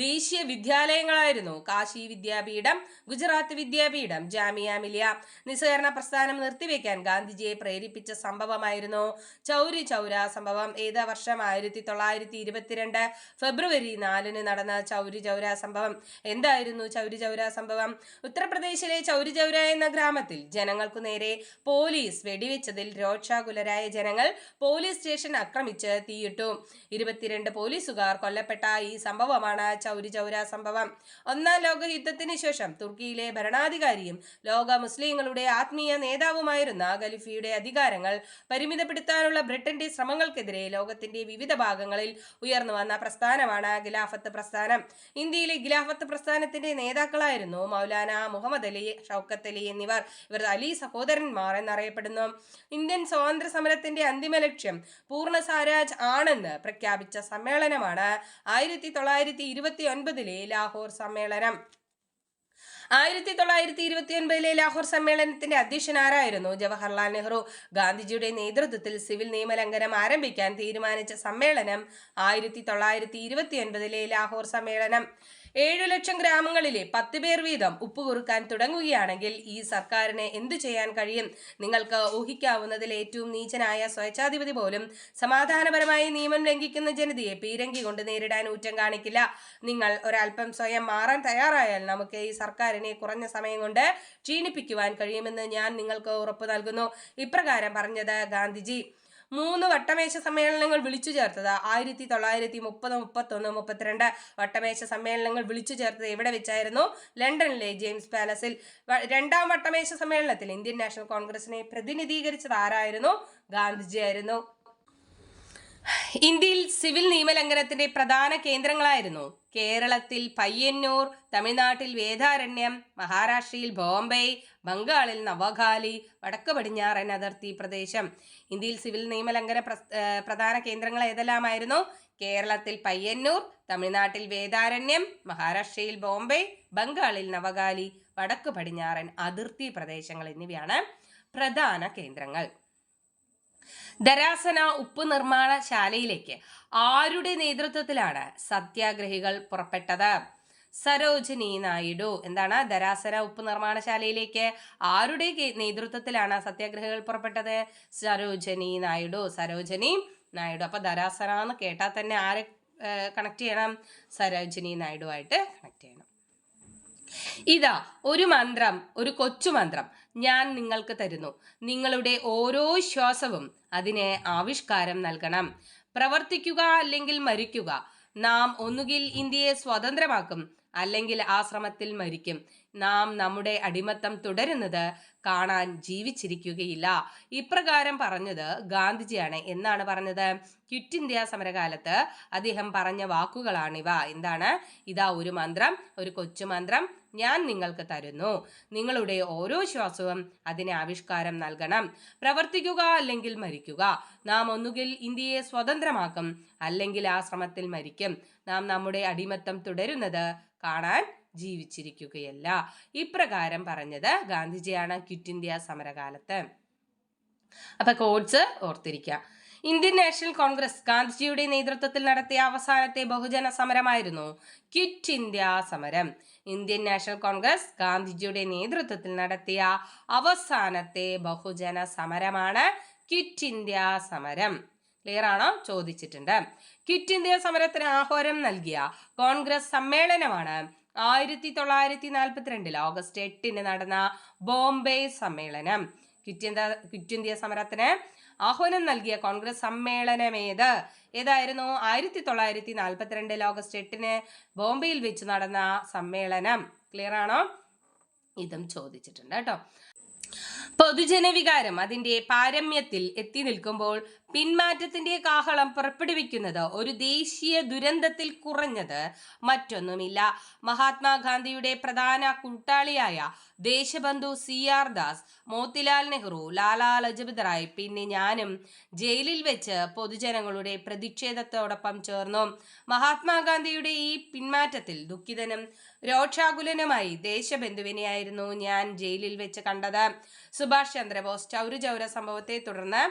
ദേശീയ വിദ്യാലയങ്ങളായിരുന്നു കാശി വിദ്യാപീഠം, ഗുജറാത്ത് വിദ്യാപീഠം, ജാമിയ മിലിയ. നിസ്സഹകരണ പ്രസ്ഥാനം നിർത്തിവെക്കാൻ ഗാന്ധിജിയെ പ്രേരിപ്പിച്ച സംഭവമായിരുന്നു ചൗരി ചൗര സംഭവം. ഏത് വർഷം? 1922 ഫെബ്രുവരി 4 നടന്ന ചൗരി ചൗര സംഭവം. എന്തായിരുന്നു ചൗരി ചൗര സംഭവം? ഉത്തർപ്രദേശിലെ ചൗരി ചൗര എന്ന ഗ്രാമത്തിൽ ജനങ്ങൾക്കു നേരെ പോലീസ് വെടിവെച്ചതിൽ രോഷാകുലരായ ജനങ്ങൾ പോലീസ് സ്റ്റേഷൻ ആക്രമിച്ച് തീയിട്ടു. 22 2 പോലീസുകാർ കൊല്ലപ്പെട്ട ഈ സംഭവമാണ് ചൗരി ചൗര സംഭവം. ഒന്നാം ലോക യുദ്ധത്തിന് ശേഷം തുർക്കിയിലെ ഭരണാധികാരിയും ലോക മുസ്ലിങ്ങളുടെ ആത്മീയ നേതാവുമായിരുന്ന ഖലീഫയുടെ അധികാരങ്ങൾ പരിമിതപ്പെടുത്താനുള്ള ബ്രിട്ടന്റെ ശ്രമങ്ങൾക്കെതിരെ ലോകത്തിന്റെ വിവിധ ഭാഗങ്ങളിൽ ഉയർന്നു വന്ന പ്രസ്ഥാനമാണ് ഖിലാഫത്ത് പ്രസ്ഥാനം. ഇന്ത്യയിലെ ഖിലാഫത്ത് പ്രസ്ഥാനത്തിന്റെ നേതാക്കളായിരുന്നു മൗലാന മുഹമ്മദ് അലി, ഷൗക്കത്ത് അലി എന്നിവർ. ഇവർ അലി സഹോദരന്മാർ എന്നറിയപ്പെടുന്നു. ഇന്ത്യൻ സ്വാതന്ത്ര്യ സമരത്തിന്റെ അന്തിമ ലക്ഷ്യം പൂർണ്ണ സ്വരാജ് ആണെന്ന് പ്രഖ്യാപിച്ച സമ്മേളനമാണ് 1929 ലാഹോർ സമ്മേളനം. 1929 ലാഹോർ സമ്മേളനത്തിന്റെ അധ്യക്ഷൻ ആരായിരുന്നു? ജവഹർലാൽ നെഹ്റു. ഗാന്ധിജിയുടെ നേതൃത്വത്തിൽ സിവിൽ നിയമലംഘനം ആരംഭിക്കാൻ തീരുമാനിച്ച സമ്മേളനം 1929 ലാഹോർ സമ്മേളനം. 7 ലക്ഷം ഗ്രാമങ്ങളിലെ 10 പേർ വീതം ഉപ്പ് കുറുക്കാൻ തുടങ്ങുകയാണെങ്കിൽ ഈ സർക്കാരിന് എന്തു ചെയ്യാൻ കഴിയും? നിങ്ങൾക്ക് ഊഹിക്കാവുന്നതിൽ ഏറ്റവും നീചനായ സ്വേച്ഛാധിപതി പോലും സമാധാനപരമായി നിയമം ലംഘിക്കുന്ന ജനതയെ പീരങ്കി കൊണ്ട് നേരിടാൻ ഊറ്റം കാണിക്കില്ല. നിങ്ങൾ ഒരൽപ്പം സ്വയം മാറാൻ തയ്യാറായാൽ നമുക്ക് ഈ സർക്കാരിനെ കുറഞ്ഞ സമയം കൊണ്ട് ക്ഷീണിപ്പിക്കുവാൻ കഴിയുമെന്ന് ഞാൻ നിങ്ങൾക്ക് ഉറപ്പു നൽകുന്നു. ഇപ്രകാരം പറഞ്ഞത് ഗാന്ധിജി. 3 വട്ടമേശ സമ്മേളനങ്ങൾ വിളിച്ചു ചേർത്തത് 1930, 31, 32 വട്ടമേശ സമ്മേളനങ്ങൾ വിളിച്ചു ചേർത്തത് എവിടെ വെച്ചായിരുന്നു? ലണ്ടനിലെ ജെയിംസ് പാലസിൽ. 2ാം വട്ടമേശ സമ്മേളനത്തിൽ ഇന്ത്യൻ നാഷണൽ കോൺഗ്രസിനെ പ്രതിനിധീകരിച്ചത് ആരായിരുന്നു? ഗാന്ധിജി ആയിരുന്നു. ഇന്ത്യയിൽ സിവിൽ നിയമലംഘനത്തിന്റെ പ്രധാന കേന്ദ്രങ്ങളായിരുന്നു കേരളത്തിൽ പയ്യന്നൂർ, തമിഴ്നാട്ടിൽ വേദാരണ്യം, മഹാരാഷ്ട്രയിൽ ബോംബെ, ബംഗാളിൽ നവഖാലി, വടക്ക് പടിഞ്ഞാറൻ അതിർത്തി പ്രദേശം. ഇന്ത്യയിൽ സിവിൽ നിയമലംഘന പ്രധാന കേന്ദ്രങ്ങൾ ഏതെല്ലാമായിരുന്നു? കേരളത്തിൽ പയ്യന്നൂർ, തമിഴ്നാട്ടിൽ വേദാരണ്യം, മഹാരാഷ്ട്രയിൽ ബോംബെ, ബംഗാളിൽ നവഖാലി, വടക്ക് പടിഞ്ഞാറൻ അതിർത്തി പ്രദേശങ്ങൾ എന്നിവയാണ് പ്രധാന കേന്ദ്രങ്ങൾ. ധരാസന ഉപ്പ് നിർമ്മാണശാലയിലേക്ക് ആരുടെ നേതൃത്വത്തിലാണ് സത്യാഗ്രഹികൾ പുറപ്പെട്ടത്? സരോജിനി നായിഡു. എന്താണ്? ധരാസന ഉപ്പ് നിർമ്മാണശാലയിലേക്ക് ആരുടെ നേതൃത്വത്തിലാണ് സത്യാഗ്രഹികൾ പുറപ്പെട്ടത്? സരോജിനി നായിഡു. സരോജിനി നായിഡു. അപ്പൊ ധരാസന എന്ന് കേട്ടാൽ തന്നെ ആരെ കണക്ട് ചെയ്യണം? സരോജിനി നായിഡു ആയിട്ട് കണക്ട് ചെയ്യണം. ഇതാ ഒരു മന്ത്രം, ഒരു കൊച്ചു മന്ത്രം ഞാൻ നിങ്ങൾക്ക് തരുന്നു. നിങ്ങളുടെ ഓരോ ശ്വാസവും അതിന് ആവിഷ്കാരം നൽകണം. പ്രവർത്തിക്കുക അല്ലെങ്കിൽ മരിക്കുക. നാം ഒന്നുകിൽ ഇന്ത്യയെ സ്വതന്ത്രമാക്കും, അല്ലെങ്കിൽ ആ ശ്രമത്തിൽ മരിക്കും. നാം നമ്മുടെ അടിമത്തം തുടരുന്നത് കാണാൻ ജീവിച്ചിരിക്കുകയില്ല. ഇപ്രകാരം പറഞ്ഞത് ഗാന്ധിജിയാണ്. എന്നാണ് പറഞ്ഞത്? ക്വിറ്റ് ഇന്ത്യ സമരകാലത്ത് അദ്ദേഹം പറഞ്ഞ വാക്കുകളാണിവ. എന്താണ്? ഇതാ ഒരു മന്ത്രം, ഒരു കൊച്ചു മന്ത്രം ഞാൻ നിങ്ങൾക്ക് തരുന്നു. നിങ്ങളുടെ ഓരോ ശ്വാസവും അതിന് ആവിഷ്കാരം നൽകണം. പ്രവർത്തിക്കുക അല്ലെങ്കിൽ മരിക്കുക. നാം ഒന്നുകിൽ ഇന്ത്യയെ സ്വതന്ത്രമാക്കും, അല്ലെങ്കിൽ ആ ശ്രമത്തിൽ മരിക്കും. നാം നമ്മുടെ അടിമത്തം തുടരുന്നത് കാണാൻ ജീവിച്ചിരിക്കുകയല്ല. ഇപ്രകാരം പറഞ്ഞത് ഗാന്ധിജിയാണ് ക്വിറ്റ് ഇന്ത്യ സമരകാലത്ത്. അപ്പൊ കോഡ്സ് ഓർത്തിരിക്കുക. ഇന്ത്യൻ നാഷണൽ കോൺഗ്രസ് ഗാന്ധിജിയുടെ നേതൃത്വത്തിൽ നടത്തിയ അവസാനത്തെ ബഹുജന സമരമായിരുന്നു ക്വിറ്റ് ഇന്ത്യ സമരം. ഇന്ത്യൻ നാഷണൽ കോൺഗ്രസ് ഗാന്ധിജിയുടെ നേതൃത്വത്തിൽ നടത്തിയ അവസാനത്തെ ബഹുജന സമരമാണ് ക്വിറ്റ് ഇന്ത്യ സമരം. ക്ലിയർ ആണോ? ചോദിച്ചിട്ടുണ്ട്. ക്വിറ്റ് ഇന്ത്യ സമരത്തിന് ആഹ്വാനം നൽകിയ കോൺഗ്രസ് സമ്മേളനമാണ് 1942 ഓഗസ്റ്റ് 8 നടന്ന ബോംബെ സമ്മേളനം. ക്വിറ്റ് ഇന്ത്യ സമരത്തിന് ആഹ്വാനം നൽകിയ കോൺഗ്രസ് സമ്മേളനമേത്? ഏതായിരുന്നു? 1942 ഓഗസ്റ്റ് 8 ബോംബെയിൽ വെച്ച് നടന്ന സമ്മേളനം. ക്ലിയർ ആണോ? ഇതും ചോദിച്ചിട്ടുണ്ട് കേട്ടോ. പൊതുജനവികാരം അതിന്റെ പാരമ്യത്തിൽ എത്തി നിൽക്കുമ്പോൾ പിന്മാറ്റത്തിന്റെ കാഹളം പുറപ്പെടുവിക്കുന്നത് ഒരു ദേശീയ ദുരന്തത്തിൽ കുറഞ്ഞത് മറ്റൊന്നുമില്ല. മഹാത്മാഗാന്ധിയുടെ പ്രധാന കൂട്ടാളിയായ ദേശബന്ധു CR ദാസ്, മോത്തിലാൽ നെഹ്റു, ലാലാ ലജപത് റായ്, പിന്നെ ഞാനും ജയിലിൽ വെച്ച് പൊതുജനങ്ങളുടെ പ്രതിഷേധത്തോടൊപ്പം ചേർന്നു. മഹാത്മാഗാന്ധിയുടെ ഈ പിന്മാറ്റത്തിൽ ദുഃഖിതനും രോക്ഷാകുലനുമായി ദേശബന്ധുവിനെയായിരുന്നു ഞാൻ ജയിലിൽ വെച്ച് കണ്ടത്. സുഭാഷ് ചന്ദ്രബോസ് ചൗരി ചൗര സംഭവത്തെ തുടർന്ന്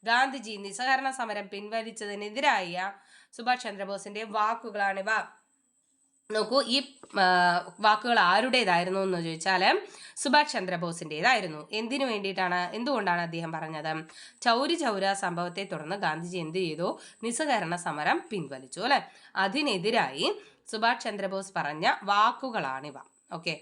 ഗാന്ധിജി നിസ്സഹകരണ സമരം പിൻവലിച്ചതിനെതിരായ സുഭാഷ് ചന്ദ്രബോസിന്റെ വാക്കുകളാണിവ. നോക്കൂ, ഈ വാക്കുകൾ ആരുടേതായിരുന്നു എന്ന് ചോദിച്ചാൽ സുഭാഷ് ചന്ദ്രബോസിൻ്റെതായിരുന്നു. എന്തിനു വേണ്ടിയിട്ടാണ്, എന്തുകൊണ്ടാണ് അദ്ദേഹം പറഞ്ഞത്? ചൗരി ചൗര സംഭവത്തെ തുടർന്ന് ഗാന്ധിജി എന്ത് ചെയ്തു? നിസ്സഹകരണ സമരം പിൻവലിച്ചു അല്ലെ. അതിനെതിരായി സുഭാഷ് ചന്ദ്രബോസ് പറഞ്ഞ വാക്കുകളാണിവ. ഓക്കെ.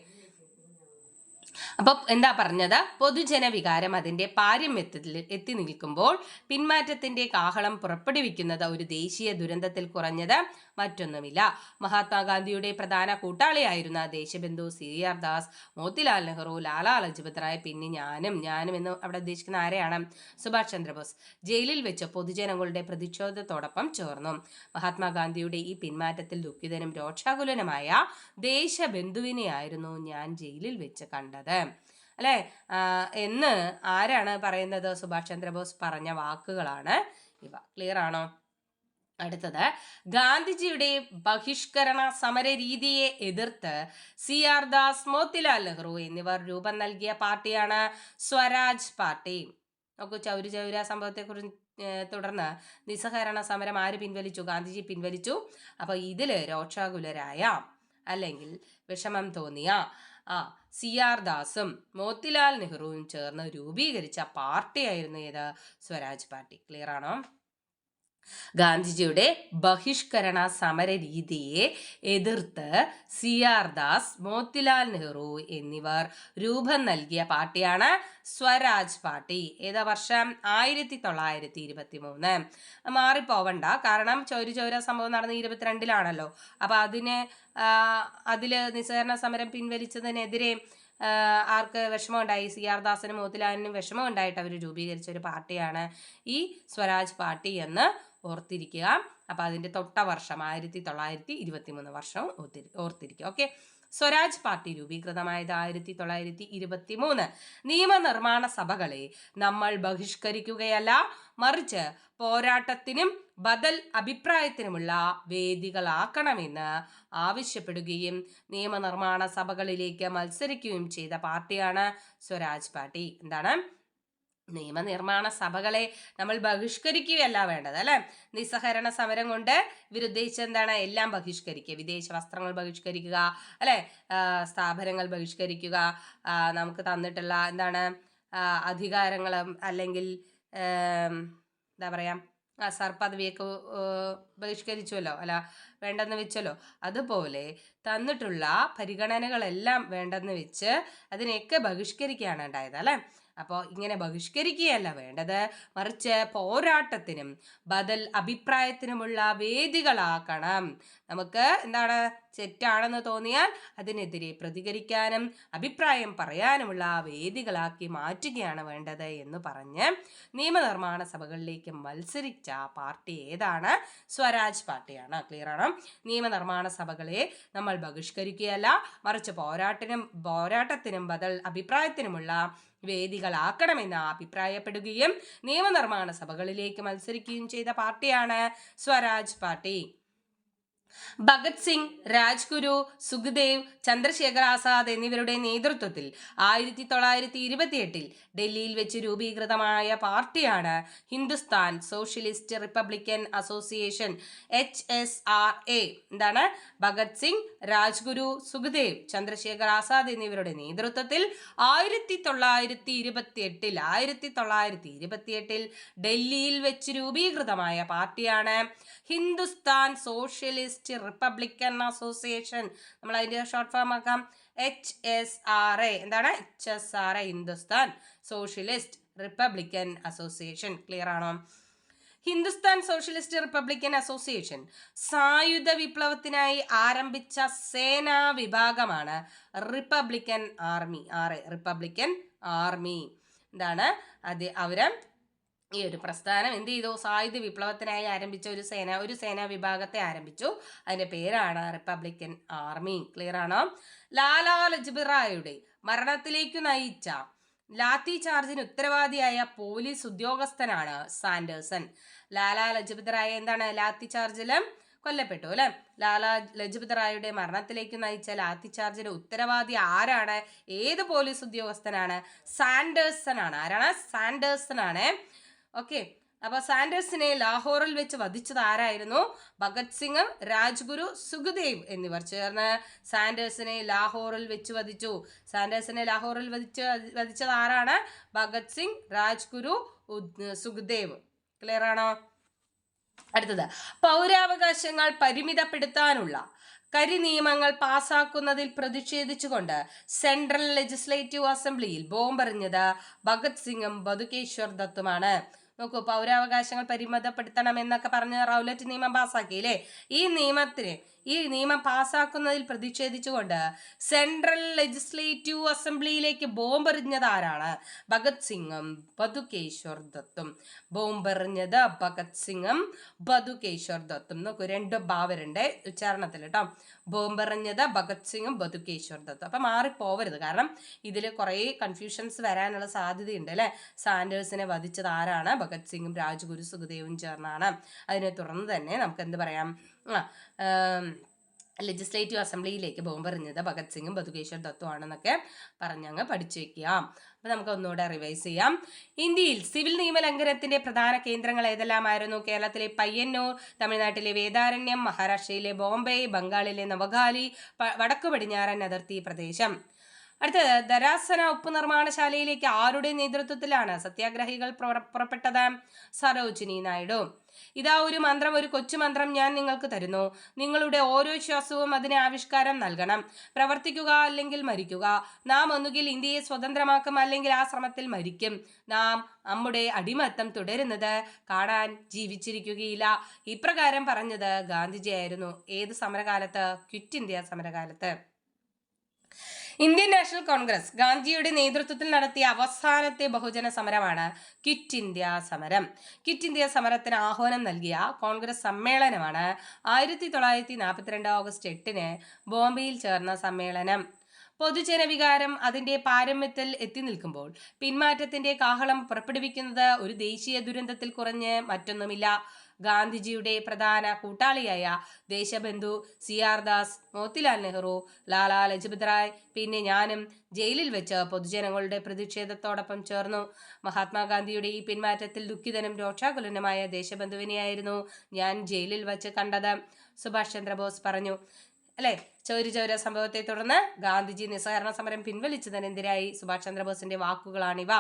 അപ്പം എന്താ പറഞ്ഞത്? പൊതുജന വികാരം അതിൻ്റെ പാരമ്യത്തിൽ എത്തി നിൽക്കുമ്പോൾ പിന്മാറ്റത്തിന്റെ കാഹളം പുറപ്പെടുവിക്കുന്നത് ഒരു ദേശീയ ദുരന്തത്തിൽ കുറഞ്ഞത് മറ്റൊന്നുമില്ല. മഹാത്മാഗാന്ധിയുടെ പ്രധാന കൂട്ടാളിയായിരുന്ന ദേശബന്ധു CR ദാസ്, മോത്തിലാൽ നെഹ്റു, ലാലാ ലജ്പത് റായ്, പിന്നെ ഞാനും എന്ന് അവിടെ ഉദ്ദേശിക്കുന്ന ആരെയാണ്? സുഭാഷ് ചന്ദ്രബോസ് ജയിലിൽ വെച്ച് പൊതുജനങ്ങളുടെ പ്രതിഷേധത്തോടൊപ്പം ചേർന്നു. മഹാത്മാഗാന്ധിയുടെ ഈ പിന്മാറ്റത്തിൽ ദുഃഖിതനും രോഷാകുലനുമായ ദേശബന്ധുവിനെയായിരുന്നു ഞാൻ ജയിലിൽ വെച്ച് കണ്ടത് അല്ലെ എന്ന് ആരാണ് പറയുന്നത്? സുഭാഷ് ചന്ദ്രബോസ് പറഞ്ഞ വാക്കുകളാണ് ഇവ. ക്ലിയർ ആണോ? അടുത്തത്, ഗാന്ധിജിയുടെ ബഹിഷ്കരണ സമര രീതിയെ എതിർത്ത് CR ദാസ്, മോത്തിലാൽ നെഹ്റു എന്നിവർ രൂപം നൽകിയ പാർട്ടിയാണ് സ്വരാജ് പാർട്ടി. നോക്കൂ, ചൗരി ചൗര സംഭവത്തെ കുറിച്ച് തുടർന്ന് നിസ്സഹകരണ സമരം ആര് പിൻവലിച്ചു? ഗാന്ധിജി പിൻവലിച്ചു. അപ്പൊ ഇതില് രോഷാകുലരായ അല്ലെങ്കിൽ വിഷമം തോന്നിയ CR ദാസും മോത്തിലാൽ നെഹ്റുവും ചേർന്ന് രൂപീകരിച്ച പാർട്ടിയായിരുന്നു ഏത്? സ്വരാജ് പാർട്ടി. ക്ലിയർ ആണോ? ഗാന്ധിജിയുടെ ബഹിഷ്കരണ സമര രീതിയെ എതിർത്ത് CR ദാസ്, മോത്തിലാൽ നെഹ്റു എന്നിവർ രൂപം നൽകിയ പാർട്ടിയാണ് സ്വരാജ് പാർട്ടി. ഏതാ വർഷം? 1923. മാറിപ്പോവണ്ട, കാരണം ചൗരി ചൗര സംഭവം നടന്ന 22-ലാണല്ലോ. അപ്പൊ അതില് നിസ്സഹകരണ സമരം പിൻവലിച്ചതിനെതിരെ ആർക്ക് വിഷമമുണ്ടായി? CR ദാസിനും മോത്തിലാലിനും വിഷമമുണ്ടായിട്ട് അവർ രൂപീകരിച്ച ഒരു പാർട്ടിയാണ് ഈ സ്വരാജ് പാർട്ടി എന്ന് ഓർത്തിരിക്കുക. അപ്പൊ അതിന്റെ തൊട്ട വർഷം 1923 വർഷം ഓർത്തിരിക്കുക. ഓക്കെ, സ്വരാജ് പാർട്ടി രൂപീകൃതമായത് 1923. നിയമനിർമ്മാണ സഭകളെ നമ്മൾ ബഹിഷ്കരിക്കുകയല്ല, മറിച്ച് പോരാട്ടത്തിനും ബദൽ അഭിപ്രായത്തിനുമുള്ള വേദികളാക്കണമെന്ന് ആവശ്യപ്പെടുകയും നിയമനിർമ്മാണ സഭകളിലേക്ക് മത്സരിക്കുകയും ചെയ്ത പാർട്ടിയാണ് സ്വരാജ് പാർട്ടി. എന്താണ്? നിയമനിർമ്മാണ സഭകളെ നമ്മൾ ബഹിഷ്കരിക്കുകയല്ല വേണ്ടത് അല്ലെ. നിസ്സഹകരണ സമരം കൊണ്ട് ഇവരുദ്ദേശിച്ചത് എന്താണ്? എല്ലാം ബഹിഷ്കരിക്കുക, വിദേശ വസ്ത്രങ്ങൾ ബഹിഷ്കരിക്കുക അല്ലെ, സ്ഥാപനങ്ങൾ ബഹിഷ്കരിക്കുക, നമുക്ക് തന്നിട്ടുള്ള എന്താണ് അധികാരങ്ങളും അല്ലെങ്കിൽ എന്താ പറയാ സർപ്പദവിയൊക്കെ ബഹിഷ്കരിച്ചുവല്ലോ, അല്ല വേണ്ടെന്ന് വെച്ചല്ലോ. അതുപോലെ തന്നിട്ടുള്ള പരിഗണനകളെല്ലാം വേണ്ടെന്ന് വെച്ച് അതിനെയൊക്കെ ബഹിഷ്കരിക്കുകയാണ് ഉണ്ടായത് അല്ലെ. അപ്പോൾ ഇങ്ങനെ ബഹിഷ്കരിക്കുകയല്ല വേണ്ടത്, മറിച്ച് പോരാട്ടത്തിനും ബദൽ അഭിപ്രായത്തിനുമുള്ള വേദികളാക്കണം. നമുക്ക് എന്താണ് തെറ്റാണെന്ന് തോന്നിയാൽ അതിനെതിരെ പ്രതികരിക്കാനും അഭിപ്രായം പറയാനുമുള്ള വേദികളാക്കി മാറ്റുകയാണ് വേണ്ടത് എന്ന് പറഞ്ഞ് നിയമനിർമ്മാണ സഭകളിലേക്ക് മത്സരിച്ച പാർട്ടി ഏതാണ്? സ്വരാജ് പാർട്ടിയാണ്. ക്ലിയർ ആണ്? നിയമനിർമ്മാണ സഭകളെ നമ്മൾ ബഹിഷ്കരിക്കുകയല്ല, മറിച്ച് പോരാട്ടത്തിനും ബദൽ അഭിപ്രായത്തിനുമുള്ള വേദികളാക്കണമെന്ന് അഭിപ്രായപ്പെടുകയും നിയമനിർമ്മാണ സഭകളിലേക്ക് മത്സരിക്കുകയും ചെയ്ത പാർട്ടിയാണ് സ്വരാജ് പാർട്ടി. ഭഗത് സിംഗ്, രാജ്ഗുരു, സുഖ്ദേവ്, ചന്ദ്രശേഖർ ആസാദ് എന്നിവരുടെ നേതൃത്വത്തിൽ 1928 ഡൽഹിയിൽ വെച്ച് രൂപീകൃതമായ പാർട്ടിയാണ് Hindustan socialist Republican association, HSRA. എന്താണ്? ഭഗത് സിംഗ്, രാജ്ഗുരു, സുഖ്ദേവ്, ചന്ദ്രശേഖർ ആസാദ് എന്നിവരുടെ നേതൃത്വത്തിൽ 1928 ഡൽഹിയിൽ വെച്ച് രൂപീകൃതമായ പാർട്ടിയാണ് ഹിന്ദുസ്ഥാൻ സോഷ്യലിസ്റ്റ് റിപ്പബ്ലിക്കൻ അസോസിയേഷൻ. നമ്മൾ അതിന്റെ ഷോർട്ട് ഫോം ആക്കാം HSRA. എന്താണ്? HSRA, Hindustan socialist Republican association. Clear ആണോ? ഹിന്ദുസ്ഥാൻ സോഷ്യലിസ്റ്റ് റിപ്പബ്ലിക്കൻ അസോസിയേഷൻ സായുധ വിപ്ലവത്തിനായി ആരംഭിച്ച സേനാ വിഭാഗമാണ് റിപ്പബ്ലിക്കൻ ആർമി. Republican army. എന്താണ് അത്? അവര് ഈ ഒരു പ്രസ്ഥാനം എന്ത് ചെയ്തു? സായുധ വിപ്ലവത്തിനായി ആരംഭിച്ച ഒരു സേനാ വിഭാഗത്തെ ആരംഭിച്ചു. അതിന്റെ പേരാണ് റിപ്പബ്ലിക്കൻ ആർമി. ക്ലിയർ ആണോ? ലാലാ ലജ്പത് റായിയുടെ മരണത്തിലേക്ക് നയിച്ച ലാത്തി ചാർജിന് ഉത്തരവാദിയായ പോലീസ് ഉദ്യോഗസ്ഥനാണ് സാൻഡേഴ്സൺ. ലാലാ ലജ്പത് റായ് എന്താണ്? ലാത്തി ചാർജിലും കൊല്ലപ്പെട്ടു അല്ലെ. ലാലാ ലജ്പത് റായിയുടെ മരണത്തിലേക്ക് നയിച്ച ലാത്തി ചാർജിന് ഉത്തരവാദി ആരാണ്? ഏത് പോലീസ് ഉദ്യോഗസ്ഥനാണ്? സാൻഡേഴ്സൺ ആണ്. ആരാണ്? സാൻഡേഴ്സൺ ആണ്. ഓക്കെ, അപ്പൊ സാൻഡേഴ്സിനെ ലാഹോറിൽ വെച്ച് വധിച്ചത് ആരായിരുന്നു? ഭഗത് സിംഗ്, രാജ്ഗുരു, സുഖ്ദേവ് എന്നിവർ ചേർന്ന് സാൻഡേഴ്സിനെ ലാഹോറിൽ വെച്ച് വധിച്ചു. സാൻഡേഴ്സിനെ ലാഹോറിൽ വധിച്ചത് ആരാണ്? ഭഗത് സിംഗ്, രാജ്ഗുരു, സുഖ്ദേവ്. ക്ലിയർ ആണോ? അടുത്തത്, പൗരാവകാശങ്ങൾ പരിമിതപ്പെടുത്താനുള്ള നിയമങ്ങൾ പാസാക്കുന്നതിൽ പ്രതിഷേധിച്ചുകൊണ്ട് സെൻട്രൽ ലെജിസ്ലേറ്റീവ് അസംബ്ലിയിൽ ബോംബെറിഞ്ഞത് ഭഗത് സിംഗും ബതുകേശ്വർ ദത്തുമാണ്. നോക്കൂ, പൗരാവകാശങ്ങൾ പരിമിതപ്പെടുത്തണമെന്നൊക്കെ പറഞ്ഞ് റൗലറ്റ് നിയമം പാസാക്കിയില്ലേ? ഈ നിയമം പാസാക്കുന്നതിൽ പ്രതിഷേധിച്ചുകൊണ്ട് സെൻട്രൽ ലെജിസ്ലേറ്റീവ് അസംബ്ലിയിലേക്ക് ബോംബെറിഞ്ഞത് ആരാണ്? ഭഗത് സിംഗും ബതുകേശ്വർ ദത്തും. ബോംബെറിഞ്ഞത് ഭഗത് സിംഗും ബതുകേശ്വർ ദത്തും. നോക്കൂ, രണ്ട് ഭാവരുണ്ട് ഉച്ചാരണത്തിൽ കേട്ടോ. ബോംബെറിഞ്ഞത് ഭഗത് സിംഗും ബതുകേശ്വർ ദത്തും. അപ്പം മാറിപ്പോവരുത്, കാരണം ഇതിൽ കുറേ കൺഫ്യൂഷൻസ് വരാനുള്ള സാധ്യതയുണ്ട് അല്ലേ. സാൻഡേഴ്സിനെ വധിച്ചത് ആരാണ്? ഭഗത് സിംഗും രാജ്ഗുരു സുഖദേവും ചേർന്നാണ്. അതിനെ തുടർന്ന് തന്നെ നമുക്ക് എന്ത് പറയാം, ലെജിസ്ലേറ്റീവ് അസംബ്ലിയിലേക്ക് ബോംബെറിഞ്ഞത് ഭഗത് സിംഗും ബതുകേശ്വർ ദത്തും ആണെന്നൊക്കെ പറഞ്ഞങ്ങ് പഠിച്ചു വെക്കുക. അപ്പം നമുക്ക് ഒന്നുകൂടെ റിവൈസ് ചെയ്യാം. ഇന്ത്യയിൽ സിവിൽ നിയമലംഘനത്തിന്റെ പ്രധാന കേന്ദ്രങ്ങൾ ഏതെല്ലാമായിരുന്നു? കേരളത്തിലെ പയ്യന്നൂർ, തമിഴ്നാട്ടിലെ വേദാരണ്യം, മഹാരാഷ്ട്രയിലെ ബോംബെ, ബംഗാളിലെ നവഖാലി, വടക്കു പടിഞ്ഞാറൻ അതിർത്തി പ്രദേശം. അടുത്തത്, ധരാസന ഉപ്പ് നിർമ്മാണശാലയിലേക്ക് ആരുടെ നേതൃത്വത്തിലാണ് സത്യാഗ്രഹികൾ പുറപ്പെട്ടത്? സരോജിനി നായിഡു. ഇതാ ഒരു മന്ത്രം, ഒരു കൊച്ചു മന്ത്രം ഞാൻ നിങ്ങൾക്ക് തരുന്നു. നിങ്ങളുടെ ഓരോ ശ്വാസവും അതിന് ആവിഷ്കാരം നൽകണം. പ്രവർത്തിക്കുക അല്ലെങ്കിൽ മരിക്കുക. നാം ഒന്നുകിൽ ഇന്ത്യയെ സ്വതന്ത്രമാക്കും, അല്ലെങ്കിൽ ആ ശ്രമത്തിൽ മരിക്കും. നാം നമ്മുടെ അടിമത്തം തുടരുന്നത് കാണാൻ ജീവിച്ചിരിക്കുകയില്ല. ഇപ്രകാരം പറഞ്ഞത് ഗാന്ധിജി ആയിരുന്നു. ഏത് സമരകാലത്ത്? ക്വിറ്റ് ഇന്ത്യ സമരകാലത്ത്. ഇന്ത്യൻ നാഷണൽ കോൺഗ്രസ് ഗാന്ധിയുടെ നേതൃത്വത്തിൽ നടത്തിയ അവസാനത്തെ ബഹുജന സമരമാണ് ക്വിറ്റ് ഇന്ത്യ സമരം. ക്വിറ്റ് ഇന്ത്യ സമരത്തിന് ആഹ്വാനം നൽകിയ കോൺഗ്രസ് സമ്മേളനമാണ് 1942 ഓഗസ്റ്റ് 8 ബോംബെയിൽ ചേർന്ന സമ്മേളനം. പൊതുജനവികാരം അതിന്റെ പാരമ്യത്തിൽ എത്തി നിൽക്കുമ്പോൾ പിന്മാറ്റത്തിന്റെ കാഹളം പുറപ്പെടുവിക്കുന്നത് ഒരു ദേശീയ ദുരന്തത്തിൽ കുറഞ്ഞ് മറ്റൊന്നുമില്ല. ഗാന്ധിജിയുടെ പ്രധാന കൂട്ടാളിയായ ദേശബന്ധു CR ദാസ്, മോത്തിലാൽ നെഹ്റു, ലാലാ ലജ്പത് റായ്, പിന്നെ ഞാനും ജയിലിൽ വെച്ച് പൊതുജനങ്ങളുടെ പ്രതിഷേധത്തോടൊപ്പം ചേർന്നു. മഹാത്മാഗാന്ധിയുടെ ഈ പിന്മാറ്റത്തിൽ ദുഃഖിതനും രോഷാകുലനുമായ ദേശബന്ധുവിനെയായിരുന്നു ഞാൻ ജയിലിൽ വെച്ച് കണ്ടത്, സുഭാഷ് ചന്ദ്രബോസ് പറഞ്ഞു. അല്ലെ, ചൗര സംഭവത്തെ തുടർന്ന് ഗാന്ധിജി നിസ്സഹകരണ സമരം പിൻവലിച്ചതിനെതിരായി സുഭാഷ് ചന്ദ്രബോസിന്റെ വാക്കുകളാണിവ.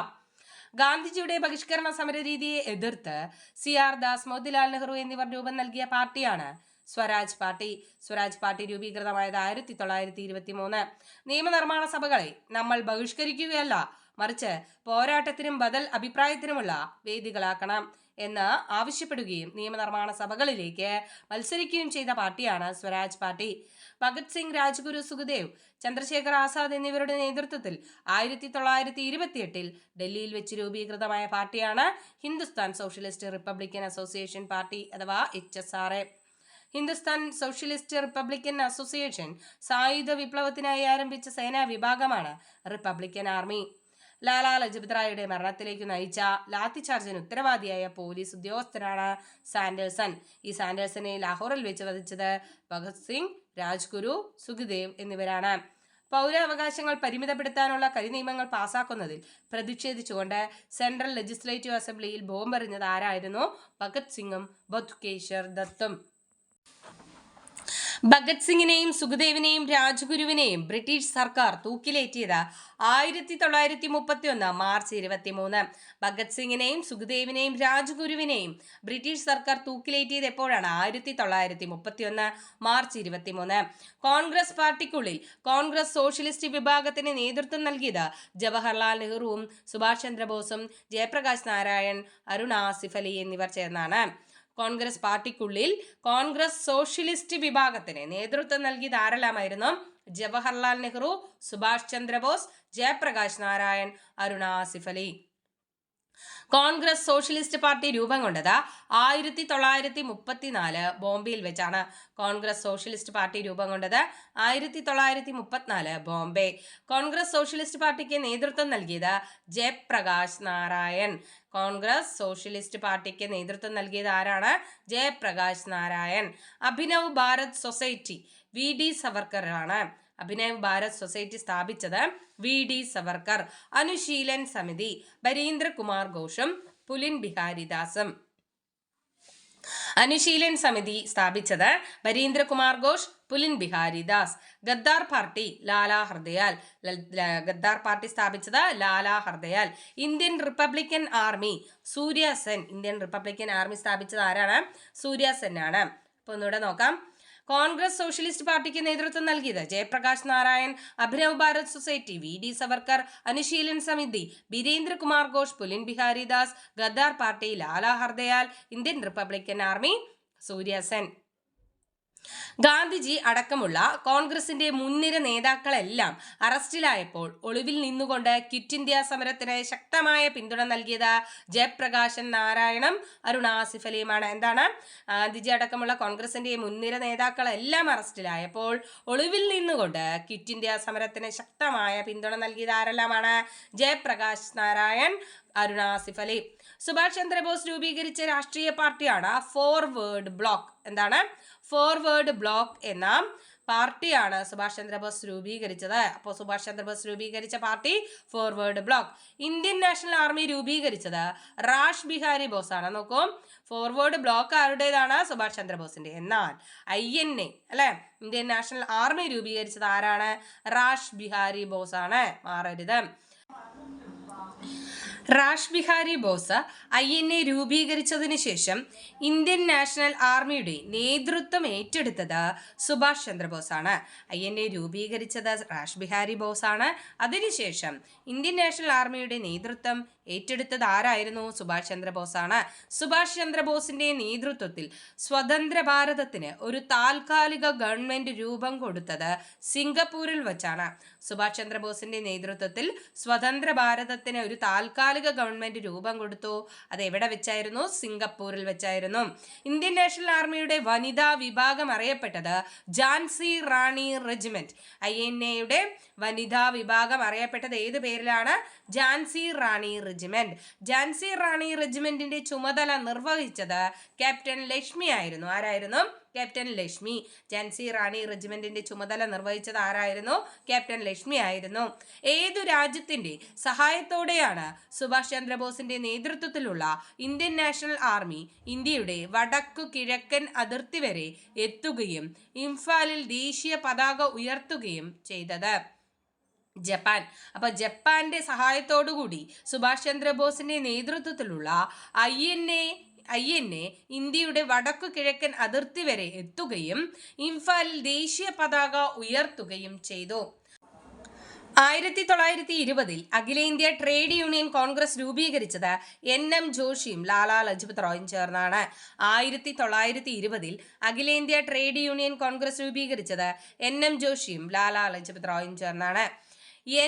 ഗാന്ധിജിയുടെ ബഹിഷ്കരണ സമര രീതിയെ എതിർത്ത് CR ദാസ്, മോത്തിലാൽ നെഹ്റു എന്നിവർ രൂപം നൽകിയ പാർട്ടിയാണ് സ്വരാജ് പാർട്ടി. സ്വരാജ് പാർട്ടി രൂപീകൃതമായത് 1923. നിയമനിർമ്മാണ സഭകളെ നമ്മൾ ബഹിഷ്കരിക്കുകയല്ല, മറിച്ച് പോരാട്ടത്തിനും ബദൽ അഭിപ്രായത്തിനുമുള്ള വേദികളാക്കണം എന്ന് ആവശ്യപ്പെടുകയും നിയമനിർമ്മാണ സഭകളിലേക്ക് മത്സരിക്കുകയും ചെയ്ത പാർട്ടിയാണ് സ്വരാജ് പാർട്ടി. ഭഗത് സിംഗ്, രാജ്ഗുരു, സുഖദേവ്, ചന്ദ്രശേഖർ ആസാദ് എന്നിവരുടെ നേതൃത്വത്തിൽ 1928 ഡൽഹിയിൽ വെച്ച് രൂപീകൃതമായ പാർട്ടിയാണ് Hindustan socialist Republican association party അഥവാ HSRA. Hindustan socialist Republican association സായുധ വിപ്ലവത്തിനായി ആരംഭിച്ച സേനാ വിഭാഗമാണ് റിപ്പബ്ലിക്കൻ ആർമി. ലാലാ ലജ്പത് റായിയുടെ മരണത്തിലേക്ക് നയിച്ച ലാത്തിചാർജിന് ഉത്തരവാദിയായ പോലീസ് ഉദ്യോഗസ്ഥനാണ് സാൻഡേഴ്സൺ. ഈ സാൻഡേഴ്സനെ ലാഹോറിൽ വെച്ച് വധിച്ചത് ഭഗത് സിംഗ്, രാജ്ഗുരു, സുഖദേവ് എന്നിവരാണ്. പൗരാവകാശങ്ങൾ പരിമിതപ്പെടുത്താനുള്ള കരിനിയമങ്ങൾ പാസാക്കുന്നതിൽ പ്രതിഷേധിച്ചുകൊണ്ട് സെൻട്രൽ ലെജിസ്ലേറ്റീവ് അസംബ്ലിയിൽ ബോംബെറിഞ്ഞത് ആരായിരുന്നു? ഭഗത് സിംഗും ബതുകേശ്വർ ദത്തും. ഭഗത് സിംഗിനെയും സുഖദേവിനെയും രാജ്ഗുരുവിനെയും ബ്രിട്ടീഷ് സർക്കാർ തൂക്കിലേറ്റിയത് 1931 മാർച്ച് 23. ഭഗത് സിംഗിനെയും സുഖദേവിനെയും രാജ്ഗുരുവിനെയും ബ്രിട്ടീഷ് സർക്കാർ തൂക്കിലേറ്റിയത് എപ്പോഴാണ്? 1931 മാർച്ച് 23. കോൺഗ്രസ് പാർട്ടിക്കുള്ളിൽ കോൺഗ്രസ് സോഷ്യലിസ്റ്റ് വിഭാഗത്തിന് നേതൃത്വം നൽകിയത് ജവഹർലാൽ നെഹ്റുവും സുഭാഷ് ചന്ദ്രബോസും ജയപ്രകാശ് നാരായൺ, അരുൺ ആസിഫ് അലി എന്നിവർ ചേർന്നാണ്. കോൺഗ്രസ് പാർട്ടിക്കുള്ളിൽ കോൺഗ്രസ് സോഷ്യലിസ്റ്റ് വിഭാഗത്തിന് നേതൃത്വം നൽകിയത് ആരെല്ലാമായിരുന്നു? ജവഹർലാൽ നെഹ്റു, സുഭാഷ് ചന്ദ്രബോസ്, ജയപ്രകാശ് നാരായൺ, അരുൺ ആസിഫ് അലി. കോൺഗ്രസ് സോഷ്യലിസ്റ്റ് പാർട്ടി രൂപം കൊണ്ടത് 1934 ബോംബെയിൽ വെച്ചാണ്. കോൺഗ്രസ് സോഷ്യലിസ്റ്റ് പാർട്ടി രൂപം കൊണ്ടത് 1934 ബോംബെ. കോൺഗ്രസ് സോഷ്യലിസ്റ്റ് പാർട്ടിക്ക് നേതൃത്വം നൽകിയത് ജയപ്രകാശ് നാരായൺ. കോൺഗ്രസ് സോഷ്യലിസ്റ്റ് പാർട്ടിക്ക് നേതൃത്വം നൽകിയത് ആരാണ്? ജയപ്രകാശ് നാരായൺ. അഭിനവ് ഭാരത് സൊസൈറ്റി VD സവർക്കറാണ്. അഭിനവ് ഭാരത് സൊസൈറ്റി സ്ഥാപിച്ചത് VD സവർക്കർ. അനുശീലൻ സമിതി ബരീന്ദ്രകുമാർ ഘോഷും പുലിൻ ബിഹാരി ദാസും. അനുശീലൻ സമിതി സ്ഥാപിച്ചത് ബരീന്ദ്രകുമാർ ഘോഷ്, പുലിൻ ബിഹാരി ദാസ്. ഗദ്ദാർ പാർട്ടി ലാലാ ഹർദയാൽ. ഗദ്ദാർ പാർട്ടി സ്ഥാപിച്ചത് Lala Hardayal. Indian republican army Surya Sen. Indian republican army സ്ഥാപിച്ചത് ആരാണ്? സൂര്യ സെൻ ആണ്. അപ്പൊ ഒന്നുകൂടെ നോക്കാം. കോൺഗ്രസ് സോഷ്യലിസ്റ്റ് പാർട്ടിക്ക് നേതൃത്വം നൽകിയത് ജയപ്രകാശ് നാരായൺ, അഭിനവ് ഭാരത് സൊസൈറ്റി, VD സവർക്കർ, അനുശീലൻ സമിതി, Birendra Kumar Ghosh, Pulin Bihari Das, Ghadar party, Lala Hardayal, Indian republican army, Surya Sen. Gandhiji അടക്കമുള്ള കോൺഗ്രസിന്റെ മുൻനിര നേതാക്കളെല്ലാം അറസ്റ്റിലായപ്പോൾ ഒളിവിൽ നിന്നുകൊണ്ട് ക്വിറ്റ് ഇന്ത്യ സമരത്തിന് ശക്തമായ പിന്തുണ നൽകിയത് ജയപ്രകാശൻ നാരായണും അരുൺ ആസിഫ് അലിയുമാണ്. എന്താണ്? ഗാന്ധിജി അടക്കമുള്ള കോൺഗ്രസിന്റെ മുൻനിര നേതാക്കളെല്ലാം അറസ്റ്റിലായപ്പോൾ ഒളിവിൽ നിന്നുകൊണ്ട് ക്വിറ്റ് ഇന്ത്യ സമരത്തിന് ശക്തമായ പിന്തുണ നൽകിയത് ആരെല്ലാമാണ്? ജയപ്രകാശ് നാരായൺ, അരുൺ ആസിഫ് അലി. സുഭാഷ് ചന്ദ്രബോസ് രൂപീകരിച്ച രാഷ്ട്രീയ പാർട്ടിയാണ് ഫോർവേഡ് ബ്ലോക്ക്. എന്താണ്? ഫോർവേഡ് ബ്ലോക്ക് എന്ന പാർട്ടിയാണ് സുഭാഷ് ചന്ദ്രബോസ് രൂപീകരിച്ചത്. അപ്പോൾ സുഭാഷ് ചന്ദ്രബോസ് രൂപീകരിച്ച party forward block. Indian national army രൂപീകരിച്ചത് റാഷ് ബിഹാരി ബോസ് ആണ്. നോക്കൂ, ഫോർവേഡ് ബ്ലോക്ക് ആരുടേതാണ്? സുഭാഷ് ചന്ദ്രബോസിന്റെ. എന്നാൽ INA അല്ലെ, ഇന്ത്യൻ നാഷണൽ ആർമി രൂപീകരിച്ചത് ആരാണ്? റാഷ് ബിഹാരി ബോസ് ആണ്. മാറരുത്. റാഷ് ബിഹാരി ബോസ് INA രൂപീകരിച്ചതിന് ശേഷം ഇന്ത്യൻ നാഷണൽ ആർമിയുടെ നേതൃത്വം ഏറ്റെടുത്തത് സുഭാഷ് ചന്ദ്രബോസ് ആണ്. INA രൂപീകരിച്ചത് റാഷ് ബിഹാരി ബോസ് ആണ്. അതിനുശേഷം ഇന്ത്യൻ നാഷണൽ ആർമിയുടെ നേതൃത്വം ഏറ്റെടുത്തത് ആരായിരുന്നു? സുഭാഷ് ചന്ദ്രബോസ് ആണ്. സുഭാഷ് ചന്ദ്രബോസിന്റെ നേതൃത്വത്തിൽ സ്വതന്ത്ര ഭാരതത്തിന് ഒരു താൽക്കാലിക ഗവൺമെന്റ് രൂപം കൊടുത്തത് സിംഗപ്പൂരിൽ വെച്ചാണ്. സുഭാഷ് ചന്ദ്രബോസിന്റെ നേതൃത്വത്തിൽ സ്വതന്ത്ര ഭാരതത്തിന് ഒരു താൽക്കാലിക ഗവൺമെന്റ് രൂപം കൊടുത്തു. അത് എവിടെ വെച്ചായിരുന്നു? സിംഗപ്പൂരിൽ വെച്ചായിരുന്നു. ഇന്ത്യൻ നാഷണൽ ആർമിയുടെ വനിതാ വിഭാഗം അറിയപ്പെട്ടത് ഝാൻസി റാണി റെജിമെന്റ്. INAയുടെ വനിതാ വിഭാഗം അറിയപ്പെട്ടത് ഏത് പേരിലാണ്? ഝാൻസി റാണി റെജിമെന്റ്. ഝാൻസി റാണി റെജിമെന്റിന്റെ ചുമതല നിർവഹിച്ചത് ക്യാപ്റ്റൻ ലക്ഷ്മി ആയിരുന്നു. ആരായിരുന്നു? ക്യാപ്റ്റൻ ലക്ഷ്മി. ഝാൻസി റാണി റെജിമെന്റിന്റെ ചുമതല നിർവഹിച്ചത് ആരായിരുന്നു? ക്യാപ്റ്റൻ ലക്ഷ്മി ആയിരുന്നു. ഏതു രാജ്യത്തിന്റെ സഹായത്തോടെയാണ് സുഭാഷ് ചന്ദ്രബോസിന്റെ നേതൃത്വത്തിലുള്ള ഇന്ത്യൻ നാഷണൽ ആർമി ഇന്ത്യയുടെ വടക്കു കിഴക്കൻ അതിർത്തി വരെ എത്തുകയും ഇംഫാലിൽ ദേശീയ പതാക ഉയർത്തുകയും ചെയ്തത്? ജപ്പാൻ. അപ്പൊ ജപ്പാന്റെ സഹായത്തോടുകൂടി സുഭാഷ് ചന്ദ്രബോസിന്റെ നേതൃത്വത്തിലുള്ള INA ഇന്ത്യയുടെ വടക്കു കിഴക്കൻ അതിർത്തി വരെ എത്തുകയും ഇംഫാലിൽ ദേശീയ പതാക ഉയർത്തുകയും ചെയ്തു. 1920 അഖിലേന്ത്യാ ട്രേഡ് യൂണിയൻ കോൺഗ്രസ് രൂപീകരിച്ചത് NM ജോഷിയും ലാലാ ലജ്പത് റായും ചേർന്നാണ്. 1920 അഖിലേന്ത്യാ ട്രേഡ് യൂണിയൻ കോൺഗ്രസ് രൂപീകരിച്ചത് NM ജോഷിയും ലാലാ ലജ്പത് റായും ചേർന്നാണ്.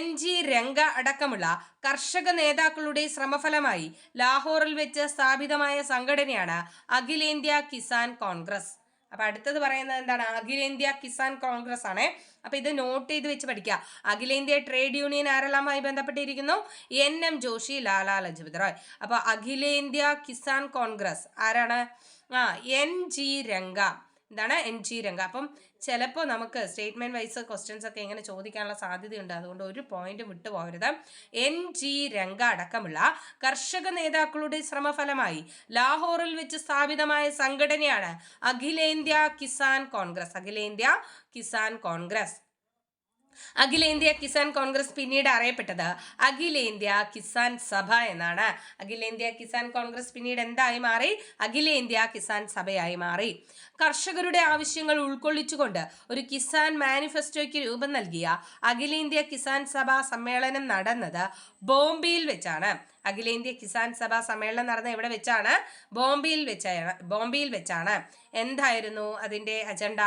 NG രംഗ അടക്കമുള്ള കർഷക നേതാക്കളുടെ ശ്രമഫലമായി ലാഹോറിൽ വെച്ച് സ്ഥാപിതമായ സംഘടനയാണ് അഖിലേന്ത്യാ കിസാൻ കോൺഗ്രസ്. അപ്പൊ അടുത്തത് പറയുന്നത് എന്താണ്? അഖിലേന്ത്യാ കിസാൻ കോൺഗ്രസ് ആണ്. അപ്പൊ ഇത് നോട്ട് ചെയ്ത് വെച്ച് പഠിക്കുക. അഖിലേന്ത്യാ ട്രേഡ് യൂണിയൻ ആരെല്ലാമായി ബന്ധപ്പെട്ടിരിക്കുന്നു? NM ജോഷി, ലാലാ ലജ്പത് റായ്. അപ്പൊ അഖിലേന്ത്യാ കിസാൻ കോൺഗ്രസ് ആരാണ്? NG രംഗ. എന്താണ്? NG രംഗ. അപ്പം ചിലപ്പോൾ നമുക്ക് സ്റ്റേറ്റ്മെന്റ് വൈസ് ക്വസ്റ്റ്യൻസ് ഒക്കെ ഇങ്ങനെ ചോദിക്കാനുള്ള സാധ്യതയുണ്ട്. അതുകൊണ്ട് ഒരു പോയിന്റ് വിട്ടുപോകരുത്. NG രംഗ അടക്കമുള്ള കർഷക നേതാക്കളുടെ ശ്രമഫലമായി ലാഹോറിൽ വെച്ച് സ്ഥാപിതമായ സംഘടനയാണ് അഖിലേന്ത്യാ കിസാൻ കോൺഗ്രസ്. അഖിലേന്ത്യാ കിസാൻ കോൺഗ്രസ്. അഖിലേന്ത്യാ കിസാൻ കോൺഗ്രസ് പിന്നീട് അറിയപ്പെട്ടത് അഖിലേന്ത്യാ കിസാൻ സഭ എന്നാണ്. അഖിലേന്ത്യാ കിസാൻ കോൺഗ്രസ് പിന്നീട് എന്തായി മാറി? അഖിലേന്ത്യാ കിസാൻ സഭയായി മാറി. കർഷകരുടെ ആവശ്യങ്ങൾ ഉൾക്കൊള്ളിച്ചുകൊണ്ട് ഒരു കിസാൻ മാനിഫെസ്റ്റോയ്ക്ക് രൂപം നൽകിയ അഖിലേന്ത്യാ കിസാൻ സഭ സമ്മേളനം നടന്നത് ബോംബെയിൽ വെച്ചാണ്. അഖിലേന്ത്യാ കിസാൻ സഭ സമ്മേളനം നടന്ന എവിടെ വെച്ചാണ്? ബോംബെയിൽ വെച്ചാണ്. എന്തായിരുന്നു അതിന്റെ അജണ്ട?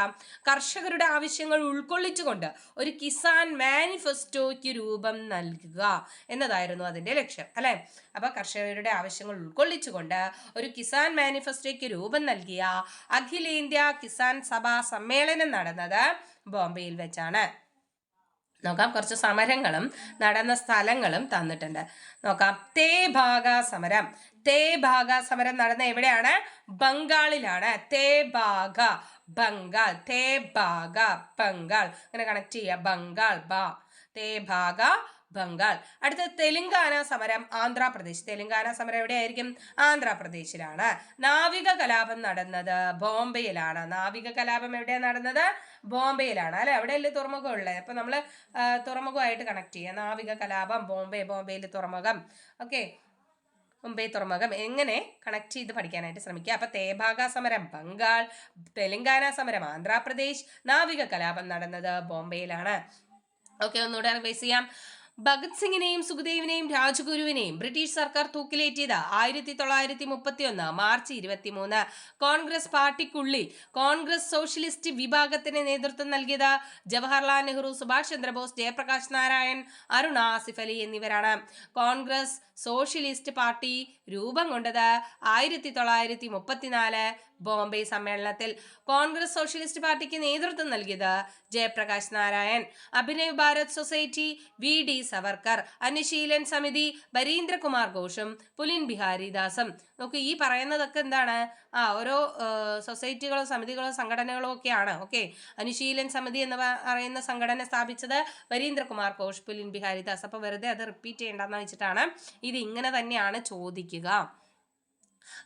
കർഷകരുടെ ആവശ്യങ്ങൾ ഉൾക്കൊള്ളിച്ചുകൊണ്ട് ഒരു കിസാൻ മാനിഫെസ്റ്റോയ്ക്ക് രൂപം നൽകുക എന്നതായിരുന്നു അതിന്റെ ലക്ഷ്യം, അല്ലെ? അപ്പൊ കർഷകരുടെ ആവശ്യങ്ങൾ ഉൾക്കൊള്ളിച്ചുകൊണ്ട് ഒരു കിസാൻ മാനിഫെസ്റ്റോയ്ക്ക് രൂപം നൽകിയ അഖിലേന്ത്യാ കിസാൻ സഭ സമ്മേളനം നടന്നത് ബോംബെയിൽ വെച്ചാണ്. നോക്കാം, കുറച്ച് സമരങ്ങളും നടന്ന സ്ഥലങ്ങളും തന്നിട്ടുണ്ട്. നോക്കാം. തേഭാഗ സമരം. തേഭാഗ സമരം നടന്ന എവിടെയാണ്? ബംഗാളിലാണ്. തേഭാഗ ബംഗാൾ, തേഭാഗ ബംഗാൾ. അങ്ങനെ കണക്ട് ചെയ്യുക. ബംഗാൾ തേഭാഗ ബംഗാൾ. അടുത്ത തെലുങ്കാന സമരം ആന്ധ്രാപ്രദേശ്. തെലുങ്കാന സമരം എവിടെയായിരിക്കും? ആന്ധ്രാപ്രദേശിലാണ്. നാവിക കലാപം നടന്നത് ബോംബെയിലാണ്. നാവിക കലാപം എവിടെയാണ് നടന്നത്? ബോംബെയിലാണ്, അല്ലെ? അവിടെയല്ലേ തുറമുഖം ഉള്ളത്. അപ്പൊ നമ്മള് തുറമുഖമായിട്ട് കണക്ട് ചെയ്യുക. നാവിക കലാപം ബോംബെയിൽ തുറമുഖം. ഓക്കെ. മുംബൈ തുറമുഖം എങ്ങനെ കണക്ട് ചെയ്ത് പഠിക്കാനായിട്ട് ശ്രമിക്കുക. അപ്പൊ തേഭാഗ സമരം ബംഗാൾ, തെലങ്കാന സമരം ആന്ധ്രാപ്രദേശ്, നാവിക കലാപം നടന്നത് ബോംബെയിലാണ്. ഓക്കെ, ഒന്നുകൂടെ റിവൈസ് ചെയ്യാം. ഭഗത് സിംഗിനെയും സുഖദേവിനെയും രാജ്ഗുരുവിനെയും ബ്രിട്ടീഷ് സർക്കാർ തൂക്കിലേറ്റിയത് 1931 മാർച്ച് 23. കോൺഗ്രസ് പാർട്ടിക്കുള്ളിൽ കോൺഗ്രസ് സോഷ്യലിസ്റ്റ് വിഭാഗത്തിന് നേതൃത്വം നൽകിയത് ജവഹർലാൽ നെഹ്റു, സുഭാഷ് ചന്ദ്രബോസ്, ജയപ്രകാശ് നാരായൺ, അരുണ ആസിഫ് അലി എന്നിവരാണ്. കോൺഗ്രസ് സോഷ്യലിസ്റ്റ് പാർട്ടി രൂപം കൊണ്ടത് 1934 ബോംബെ സമ്മേളനത്തിൽ. കോൺഗ്രസ് സോഷ്യലിസ്റ്റ് പാർട്ടിക്ക് നേതൃത്വം നൽകിയത് ജയപ്രകാശ് നാരായൺ. Abhinav Bharat society VD Savarkar. അനുശീലൻ സമിതി ബരീന്ദ്രകുമാർ ഘോഷും പുലിൻ ബിഹാരി ദാസും. നമുക്ക് ഈ പറയുന്നതൊക്കെ എന്താണ്, ഓരോ സൊസൈറ്റികളോ സമിതികളോ സംഘടനകളോ ഒക്കെയാണ്. ഓക്കെ, അനുശീലൻ സമിതി എന്ന് പറയുന്ന സംഘടന സ്ഥാപിച്ചത് ബരീന്ദ്രകുമാർ ഘോഷ്, പുലിൻ ബിഹാരി ദാസ്. അപ്പൊ വെറുതെ അത് റിപ്പീറ്റ് ചെയ്യേണ്ടെന്ന് വെച്ചിട്ടാണ്. ഇത് ഇങ്ങനെ തന്നെയാണ് ചോദിക്കുക.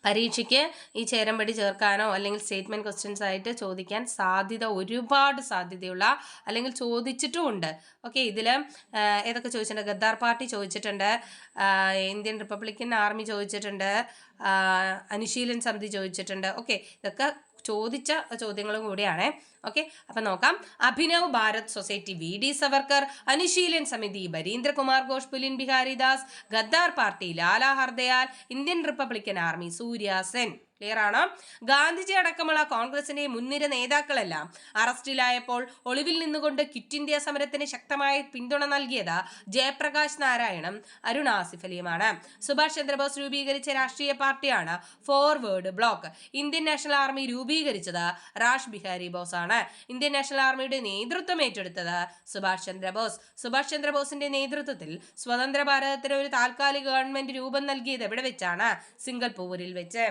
പരീക്ഷയ്ക്ക് ഈ ചേരമ്പടി ചേർക്കാനോ അല്ലെങ്കിൽ സ്റ്റേറ്റ്മെന്റ് ക്വസ്റ്റ്യൻസ് ആയിട്ട് ചോദിക്കാൻ ഒരുപാട് സാധ്യതയുള്ള, അല്ലെങ്കിൽ ചോദിച്ചിട്ടുമുണ്ട്. ഓക്കെ, ഇതിൽ ഏതൊക്കെ ചോദിച്ചിട്ടുണ്ട്? ഗദ്ദാർ പാർട്ടി ചോദിച്ചിട്ടുണ്ട്, ഇന്ത്യൻ റിപ്പബ്ലിക്കൻ ആർമി ചോദിച്ചിട്ടുണ്ട്, അനുശീലൻ സമിതി ചോദിച്ചിട്ടുണ്ട്. ഓക്കെ, ഇതൊക്കെ ചോദിച്ച ചോദ്യങ്ങളും കൂടിയാണ്. ഓക്കെ, അപ്പൊ നോക്കാം. Abhinav Bharat society VD Savarkar, Anushilan Samiti Barindrakumar Ghosh, Pulin Bihari Das, Ghadar party Lala Hardayal, Indian republican army Surya Sen. Clear ആണോ? ഗാന്ധിജി അടക്കമുള്ള കോൺഗ്രസിന്റെ മുൻനിര നേതാക്കളെല്ലാം അറസ്റ്റിലായപ്പോൾ ഒളിവിൽ നിന്നുകൊണ്ട് ക്വിറ്റ് ഇന്ത്യ സമരത്തിന് ശക്തമായ പിന്തുണ നൽകിയത് ജയപ്രകാശ് നാരായണും അരുൺ ആസിഫ് അലിയുമാണ്. സുഭാഷ് ചന്ദ്രബോസ് രൂപീകരിച്ച രാഷ്ട്രീയ പാർട്ടിയാണ് forward block. Indian national army രൂപീകരിച്ചത് റാഷ് ബിഹാരി ബോസ് ആണ്. ഇന്ത്യൻ നാഷണൽ ആർമിയുടെ നേതൃത്വം ഏറ്റെടുത്തത് സുഭാഷ് ചന്ദ്രബോസ്. സുഭാഷ് ചന്ദ്രബോസിന്റെ നേതൃത്വത്തിൽ സ്വതന്ത്ര ഭാരതത്തിന് ഒരു താൽക്കാലിക ഗവൺമെന്റ് രൂപം നൽകിയത് എവിടെ വെച്ചാണ്? സിംഗപ്പൂരിൽ വെച്ച്.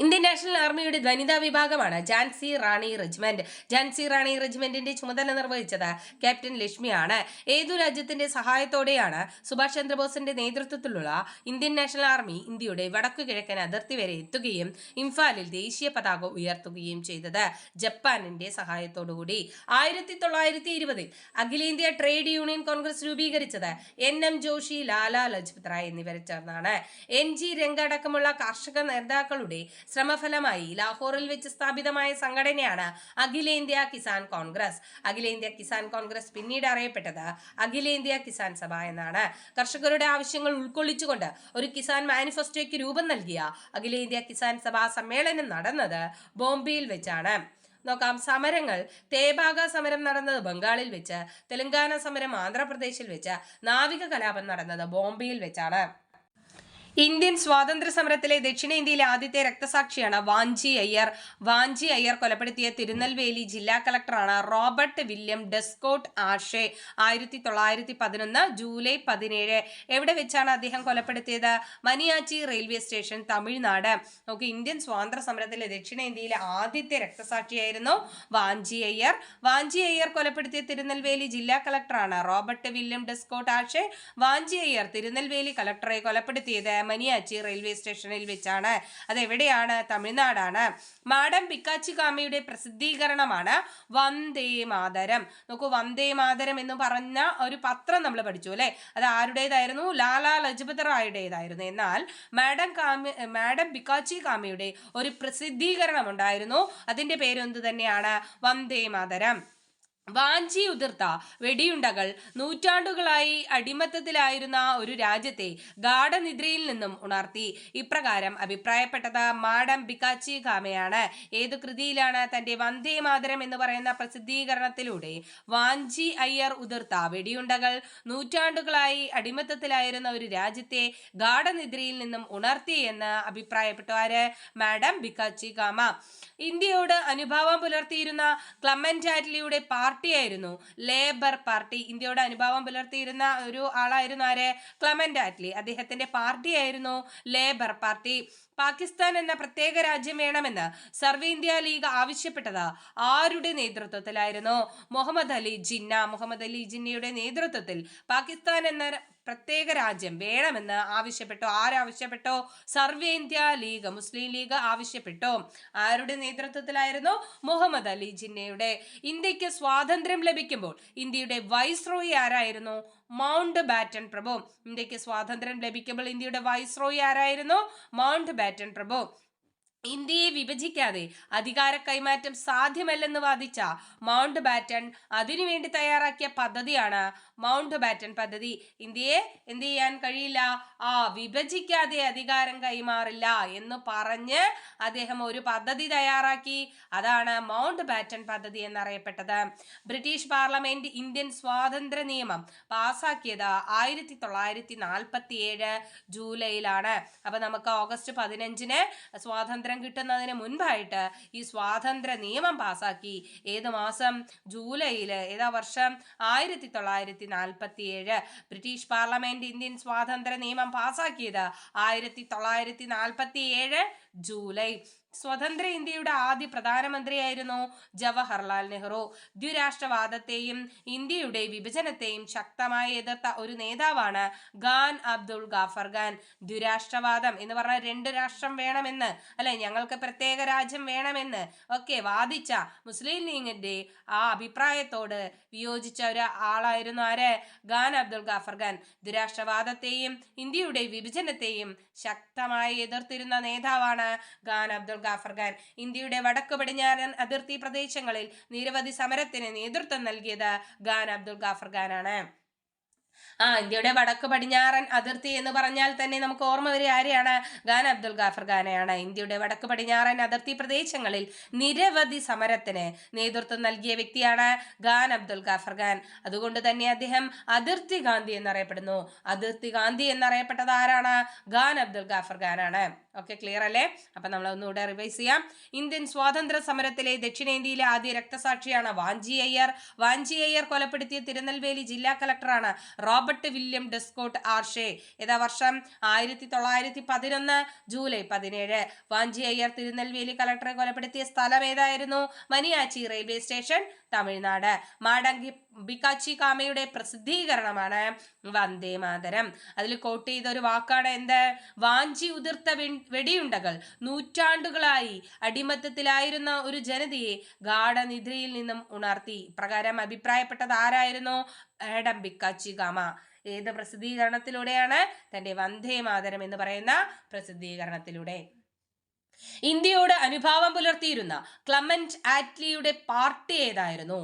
ഇന്ത്യൻ നാഷണൽ ആർമിയുടെ വനിതാ വിഭാഗമാണ് ഝാൻസി റാണി റെജിമെന്റ്. ഝാൻസി റാണി റെജിമെന്റിന്റെ ചുമതല നിർവഹിച്ചത് ക്യാപ്റ്റൻ ലക്ഷ്മിയാണ്. ഏതു രാജ്യത്തിന്റെ സഹായത്തോടെയാണ് സുഭാഷ് ചന്ദ്രബോസിന്റെ നേതൃത്വത്തിലുള്ള ഇന്ത്യൻ നാഷണൽ ആർമി ഇന്ത്യയുടെ വടക്കു കിഴക്കൻ അതിർത്തി വരെ എത്തുകയും ഇംഫാലിൽ ദേശീയ പതാക ഉയർത്തുകയും ചെയ്തത്? ജപ്പാനിന്റെ സഹായത്തോടുകൂടി. 1920 അഖിലേന്ത്യാ ട്രേഡ് യൂണിയൻ കോൺഗ്രസ് രൂപീകരിച്ചത് NM ജോഷി, ലാലാ ലജ്പത് റായ് എന്നിവരെ ചേർന്നാണ്. NG രംഗ അടക്കമുള്ള കാർഷിക നേതാക്കളുടെ ശ്രമഫലമായി ലാഹോറിൽ വെച്ച് സ്ഥാപിതമായ സംഘടനയാണ് അഖിലേന്ത്യാ കിസാൻ കോൺഗ്രസ്. അഖിലേന്ത്യാ കിസാൻ കോൺഗ്രസ് പിന്നീട് അറിയപ്പെട്ടത് അഖിലേന്ത്യാ കിസാൻ സഭ എന്നാണ്. കർഷകരുടെ ആവശ്യങ്ങൾ ഉൾക്കൊള്ളിച്ചുകൊണ്ട് ഒരു കിസാൻ മാനിഫെസ്റ്റോയ്ക്ക് രൂപം നൽകിയ അഖിലേന്ത്യാ കിസാൻ സഭാ സമ്മേളനം നടന്നത് ബോംബെയിൽ വെച്ചാണ്. നോക്കാം. സമരങ്ങൾ. തേഭാഗ സമരം നടന്നത് ബംഗാളിൽ വെച്ച്, തെലങ്കാന സമരം ആന്ധ്രാപ്രദേശിൽ വെച്ച്, നാവിക കലാപം നടന്നത് ബോംബെയിൽ വെച്ചാണ്. ഇന്ത്യൻ സ്വാതന്ത്ര്യ സമരത്തിലെ ദക്ഷിണേന്ത്യയിലെ ആദ്യത്തെ രക്തസാക്ഷിയാണ് വാഞ്ചി അയ്യർ. വാഞ്ചി അയ്യർ കൊലപ്പെടുത്തിയ തിരുനെൽവേലി ജില്ലാ കളക്ടറാണ് റോബർട്ട് വില്യം ഡെസ്കോട്ട് ആഷെ. 1911 ജൂലൈ 17. എവിടെ വെച്ചാണ് അദ്ദേഹം കൊലപ്പെടുത്തിയത്? മനിയാച്ചി റെയിൽവേ സ്റ്റേഷൻ, തമിഴ്നാട്. നോക്കി, ഇന്ത്യൻ സ്വാതന്ത്ര്യ സമരത്തിലെ ദക്ഷിണേന്ത്യയിലെ ആദ്യത്തെ രക്തസാക്ഷിയായിരുന്നു വാഞ്ചി അയ്യർ. വാഞ്ചി അയ്യർ കൊലപ്പെടുത്തിയ തിരുനെൽവേലി ജില്ലാ കളക്ടറാണ് റോബർട്ട് വില്യം ഡെസ്കോട്ട് ആഷെ. വാഞ്ചി അയ്യർ തിരുനെൽവേലി കളക്ടറെ കൊലപ്പെടുത്തിയത് മനിയാച്ചി റെയിൽവേ സ്റ്റേഷനിൽ വെച്ചാണ്. അതെവിടെയാണ്? തമിഴ്നാടാണ്. മാഡം പിക്കാച്ചി കാമയുടെ പ്രസിദ്ധീകരണമാണ് വന്ദേ മാതരം. നോക്കൂ, വന്ദേ മാതരം എന്ന് പറഞ്ഞ ഒരു പത്രം നമ്മൾ പഠിച്ചു അല്ലെ. അത് ആരുടേതായിരുന്നു? ലാലാ ലജ്പത് റായുടേതായിരുന്നു. എന്നാൽ മാഡം പിക്കാച്ചി കാമയുടെ ഒരു പ്രസിദ്ധീകരണം ഉണ്ടായിരുന്നു. അതിന്റെ പേര് എന്ത് തന്നെയാണ്? വന്ദേ മാതരം. വാഞ്ചി ഉതിർത്ത വെടിയുണ്ടകൾ നൂറ്റാണ്ടുകളായി അടിമത്തത്തിലായിരുന്ന ഒരു രാജ്യത്തെ ഗാഢനിദ്രയിൽ നിന്നും ഉണർത്തി. ഇപ്രകാരം അഭിപ്രായപ്പെട്ടത് മാഡം പിക്കാച്ചി കാമയാണ്. ഏതു കൃതിയിലാണ്? തന്റെ വന്ദേ മാതരം എന്ന് പറയുന്ന പ്രസിദ്ധീകരണത്തിലൂടെ വാഞ്ചി അയ്യർ ഉതിർത്ത വെടിയുണ്ടകൾ നൂറ്റാണ്ടുകളായി അടിമത്തത്തിലായിരുന്ന ഒരു രാജ്യത്തെ ഗാഢനിദ്രയിൽ നിന്നും ഉണർത്തി എന്ന് അഭിപ്രായപ്പെട്ടു. ആര്? മാഡം പിക്കാച്ചി കാമ. ഇന്ത്യയോട് അനുഭാവം പുലർത്തിയിരുന്ന ക്ലമന്റ് ആറ്റ്ലിയുടെ പാർട്ടിയായിരുന്നു ലേബർ പാർട്ടി. ഇന്ത്യയോട് അനുഭാവം പുലർത്തിയിരുന്ന ഒരു ആളായിരുന്നു ആര്? Clement Attlee. അദ്ദേഹത്തിന്റെ പാർട്ടിയായിരുന്നു ലേബർ പാർട്ടി. പാകിസ്ഥാൻ എന്ന പ്രത്യേക രാജ്യം വേണമെന്ന് സർവ്വ ലീഗ് ആവശ്യപ്പെട്ടത് ആരുടെ നേതൃത്വത്തിലായിരുന്നു? മുഹമ്മദ് അലി ജിന്ന. മുഹമ്മദ് അലി ജിന്നയുടെ നേതൃത്വത്തിൽ പാകിസ്ഥാൻ എന്ന പ്രത്യേക രാജ്യം വേണമെന്ന് ആവശ്യപ്പെട്ടു. ആരാവശ്യപ്പെട്ടോ? സർവേന്ത്യ ലീഗ്, മുസ്ലിം ലീഗ് ആവശ്യപ്പെട്ടു. ആരുടെ നേതൃത്വത്തിലായിരുന്നു? മുഹമ്മദ് അലി ജിന്നയുടെ. ഇന്ത്യക്ക് സ്വാതന്ത്ര്യം ലഭിക്കുമ്പോൾ ഇന്ത്യയുടെ വൈസ്രോയി ആരായിരുന്നു? മൗണ്ട് ബാറ്റൻ പ്രഭു. ഇന്ത്യക്ക് സ്വാതന്ത്ര്യം ലഭിക്കുമ്പോൾ ഇന്ത്യയുടെ വൈസ്രോയി ആരായിരുന്നു? മൗണ്ട് ബാറ്റൻ പ്രഭു. ഇന്ത്യയെ വിഭജിക്കാതെ അധികാര കൈമാറ്റം സാധ്യമല്ലെന്ന് വാദിച്ച മൗണ്ട് ബാറ്റൻ അതിനുവേണ്ടി തയ്യാറാക്കിയ പദ്ധതിയാണ് മൗണ്ട് ബാറ്റൻ പദ്ധതി. ഇന്ത്യയെ എന്ത് ചെയ്യാൻ കഴിയില്ല? വിഭജിക്കാതെ അധികാരം കൈമാറില്ല എന്ന് പറഞ്ഞ് അദ്ദേഹം ഒരു പദ്ധതി തയ്യാറാക്കി. അതാണ് മൗണ്ട് ബാറ്റൻ പദ്ധതി എന്നറിയപ്പെട്ടത്. ബ്രിട്ടീഷ് പാർലമെന്റ് ഇന്ത്യൻ സ്വാതന്ത്ര്യ നിയമം പാസാക്കിയത് 1947 ജൂലൈയിലാണ്. അപ്പൊ നമുക്ക് ഓഗസ്റ്റ് 15 സ്വാതന്ത്ര്യം കിട്ടുന്നതിന് മുൻപായിട്ട് ഈ സ്വാതന്ത്ര്യ നിയമം പാസാക്കി. ഏത് മാസം? ജൂലൈയില്. ഏതാ വർഷം? 1947. ബ്രിട്ടീഷ് പാർലമെന്റ് ഇന്ത്യൻ സ്വാതന്ത്ര്യ നിയമം പാസാക്കിയത് 1947 ജൂലൈ. സ്വതന്ത്ര ഇന്ത്യയുടെ ആദ്യ പ്രധാനമന്ത്രിയായിരുന്നു ജവഹർലാൽ നെഹ്റു. ദ്വിരാഷ്ട്രവാദത്തെയും ഇന്ത്യയുടെ വിഭജനത്തെയും ശക്തമായി എതിർത്ത ഒരു നേതാവാണ് ഖാൻ അബ്ദുൾ ഗാഫർ ഖാൻ. ദ്വിരാഷ്ട്രവാദം എന്ന് പറഞ്ഞാൽ 2 രാഷ്ട്രം വേണമെന്ന്, അല്ലെ, ഞങ്ങൾക്ക് പ്രത്യേക രാജ്യം വേണമെന്ന് ഒക്കെ വാദിച്ച മുസ്ലിം ലീഗിന്റെ ആ അഭിപ്രായത്തോട് വിയോജിച്ച ഒരു ആളായിരുന്നു ആര്? ഖാൻ അബ്ദുൾ ഗാഫർ ഖാൻ. ദ്വിരാഷ്ട്രവാദത്തെയും ഇന്ത്യയുടെ വിഭജനത്തെയും ശക്തമായി എതിർത്തിരുന്ന നേതാവാണ് ഖാൻ അബ്ദുൾ ഗാഫർ ഖാൻ. ഇന്ത്യയുടെ വടക്കു പടിഞ്ഞാറൻ അതിർത്തി പ്രദേശങ്ങളിൽ നിരവധി സമരത്തിന് നേതൃത്വം നൽകിയത് ഖാൻ അബ്ദുൾ ഗാഫർ ഖാൻ ആണ്. ഇന്ത്യയുടെ വടക്ക് പടിഞ്ഞാറൻ അതിർത്തി എന്ന് പറഞ്ഞാൽ തന്നെ നമുക്ക് ഓർമ്മ വരിക ആരെയാണ്? ഖാൻ അബ്ദുൾ ഗാഫർ ഖാനെയാണ്. ഇന്ത്യയുടെ വടക്ക് പടിഞ്ഞാറൻ അതിർത്തി പ്രദേശങ്ങളിൽ നിരവധി സമരത്തിന് നേതൃത്വം നൽകിയ വ്യക്തിയാണ് ഖാൻ അബ്ദുൾ ഗാഫർ ഖാൻ. അതുകൊണ്ട് തന്നെ അദ്ദേഹം അതിർത്തി ഗാന്ധി എന്നറിയപ്പെടുന്നു. അതിർത്തി ഗാന്ധി എന്നറിയപ്പെട്ടത് ആരാണ്? ഖാൻ അബ്ദുൾ ഗാഫർ ഖാനാണ്. ഓക്കെ, ക്ലിയർ അല്ലേ? അപ്പൊ നമ്മൾ ഒന്നുകൂടെ റിവൈസ് ചെയ്യാം. ഇന്ത്യൻ സ്വാതന്ത്ര്യ സമരത്തിലെ ദക്ഷിണേന്ത്യയിലെ ആദ്യ രക്തസാക്ഷിയാണ് വാഞ്ചി അയ്യർ. വാഞ്ചി അയ്യർ കൊലപ്പെടുത്തിയ തിരുനെൽവേലി ജില്ലാ കളക്ടറാണ് റോബർട്ട് വില്യം ഡെസ്കോട്ട് ആർഷെ. ഏതാ വർഷം? 1911 ജൂലൈ 17. വാഞ്ചി അയ്യർ തിരുനെൽവേലി കളക്ടറെ കൊലപ്പെടുത്തിയ സ്ഥലം ഏതായിരുന്നു? മനിയാച്ചി റെയിൽവേ സ്റ്റേഷൻ, തമിഴ്നാട്. മാഡങ്കി ബിക്കാച്ചി കാമയുടെ പ്രസിദ്ധീകരണമാണ് വന്ദേ മാതരം. അതിൽ കോട്ട് ചെയ്ത ഒരു വാക്കാണ് എന്ത്? വാഞ്ചി ഉതിർത്ത വെടിയുണ്ടകൾ നൂറ്റാണ്ടുകളായി അടിമത്തത്തിലായിരുന്ന ഒരു ജനതയെ ഗാഠനിദ്രയിൽ നിന്നും ഉണർത്തി. പ്രകാരം അഭിപ്രായപ്പെട്ടത് ആരായിരുന്നു? മാഡം ബിക്കാച്ചി കാമ. ഏത് പ്രസിദ്ധീകരണത്തിലൂടെയാണ്? തന്റെ വന്ദേ മാതരം എന്ന് പറയുന്ന പ്രസിദ്ധീകരണത്തിലൂടെ. ഇന്ത്യയോട് അനുഭാവം പുലർത്തിയിരുന്ന ക്ലമന്റ് ആറ്റ്ലിയുടെ പാർട്ടി ഏതായിരുന്നു?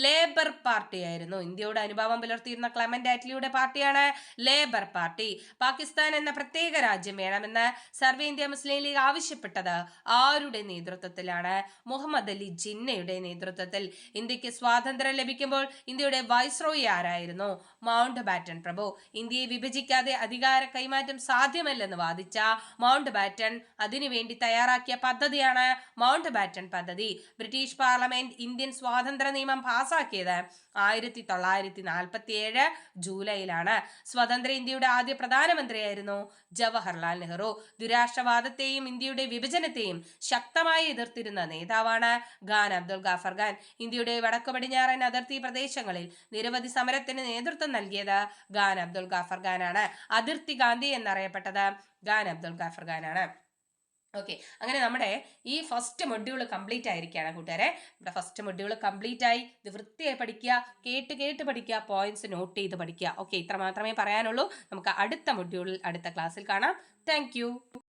ലേബർ പാർട്ടി ആയിരുന്നു. ഇന്ത്യയോട് അനുഭാവം പുലർത്തിയിരുന്ന ക്ലമന്റ് ആറ്റ്ലിയുടെ പാർട്ടിയാണ് ലേബർ പാർട്ടി. പാകിസ്ഥാൻ എന്ന പ്രത്യേക രാജ്യം വേണമെന്ന് സർവേന്ത്യ മുസ്ലിം ലീഗ് ആവശ്യപ്പെട്ടത് ആരുടെ നേതൃത്വത്തിലാണ്? മുഹമ്മദ് അലി ജിന്നയുടെ നേതൃത്വത്തിൽ. ഇന്ത്യക്ക് സ്വാതന്ത്ര്യം ലഭിക്കുമ്പോൾ ഇന്ത്യയുടെ വൈസ്രോയി ആരായിരുന്നു? മൗണ്ട് ബാറ്റൻ പ്രഭു. ഇന്ത്യയെ വിഭജിക്കാതെ അധികാര കൈമാറ്റം സാധ്യമല്ലെന്ന് വാദിച്ച മൗണ്ട് ബാറ്റൻ അതിനുവേണ്ടി തയ്യാറാക്കിയ പദ്ധതിയാണ് മൗണ്ട് ബാറ്റൻ പദ്ധതി. ബ്രിട്ടീഷ് പാർലമെന്റ് ഇന്ത്യൻ സ്വാതന്ത്ര്യ നിയമം പാസാക്കിയത് 1947 ജൂലൈയിലാണ്. സ്വതന്ത്ര ഇന്ത്യയുടെ ആദ്യ പ്രധാനമന്ത്രിയായിരുന്നു ജവഹർലാൽ നെഹ്റു. ദുരാഷ്ട്രവാദത്തെയും ഇന്ത്യയുടെ വിഭജനത്തെയും ശക്തമായി എതിർത്തിരുന്ന നേതാവാണ് ഖാൻ അബ്ദുൾ ഗാഫർ ഖാൻ. ഇന്ത്യയുടെ വടക്കു പടിഞ്ഞാറൻ അതിർത്തി പ്രദേശങ്ങളിൽ നിരവധി സമരത്തിന് നേതൃത്വം നൽകിയത് ഖാൻ അബ്ദുൾ ഗാഫർ ഖാനാണ്. അതിർത്തി ഗാന്ധി എന്നറിയപ്പെട്ടത് ഖാൻ അബ്ദുൾ ഗാഫർ ഖാനാണ്. ഓക്കെ, അങ്ങനെ നമ്മുടെ ഈ ഫസ്റ്റ് മൊഡ്യൂൾ കംപ്ലീറ്റ് ആയിരിക്കുകയാണ് കൂട്ടുകാരെ. നമ്മുടെ ഫസ്റ്റ് മൊഡ്യൂൾ കംപ്ലീറ്റ് ആയി. ഇത് വൃത്തിയായി പഠിക്കുക, കേട്ട് പഠിക്കുക, പോയിന്റ്സ് നോട്ട് ചെയ്ത് പഠിക്കുക. ഓക്കെ, ഇത്ര മാത്രമേ പറയാനുള്ളൂ. നമുക്ക് അടുത്ത മൊഡ്യൂളിൽ അടുത്ത ക്ലാസ്സിൽ കാണാം. താങ്ക്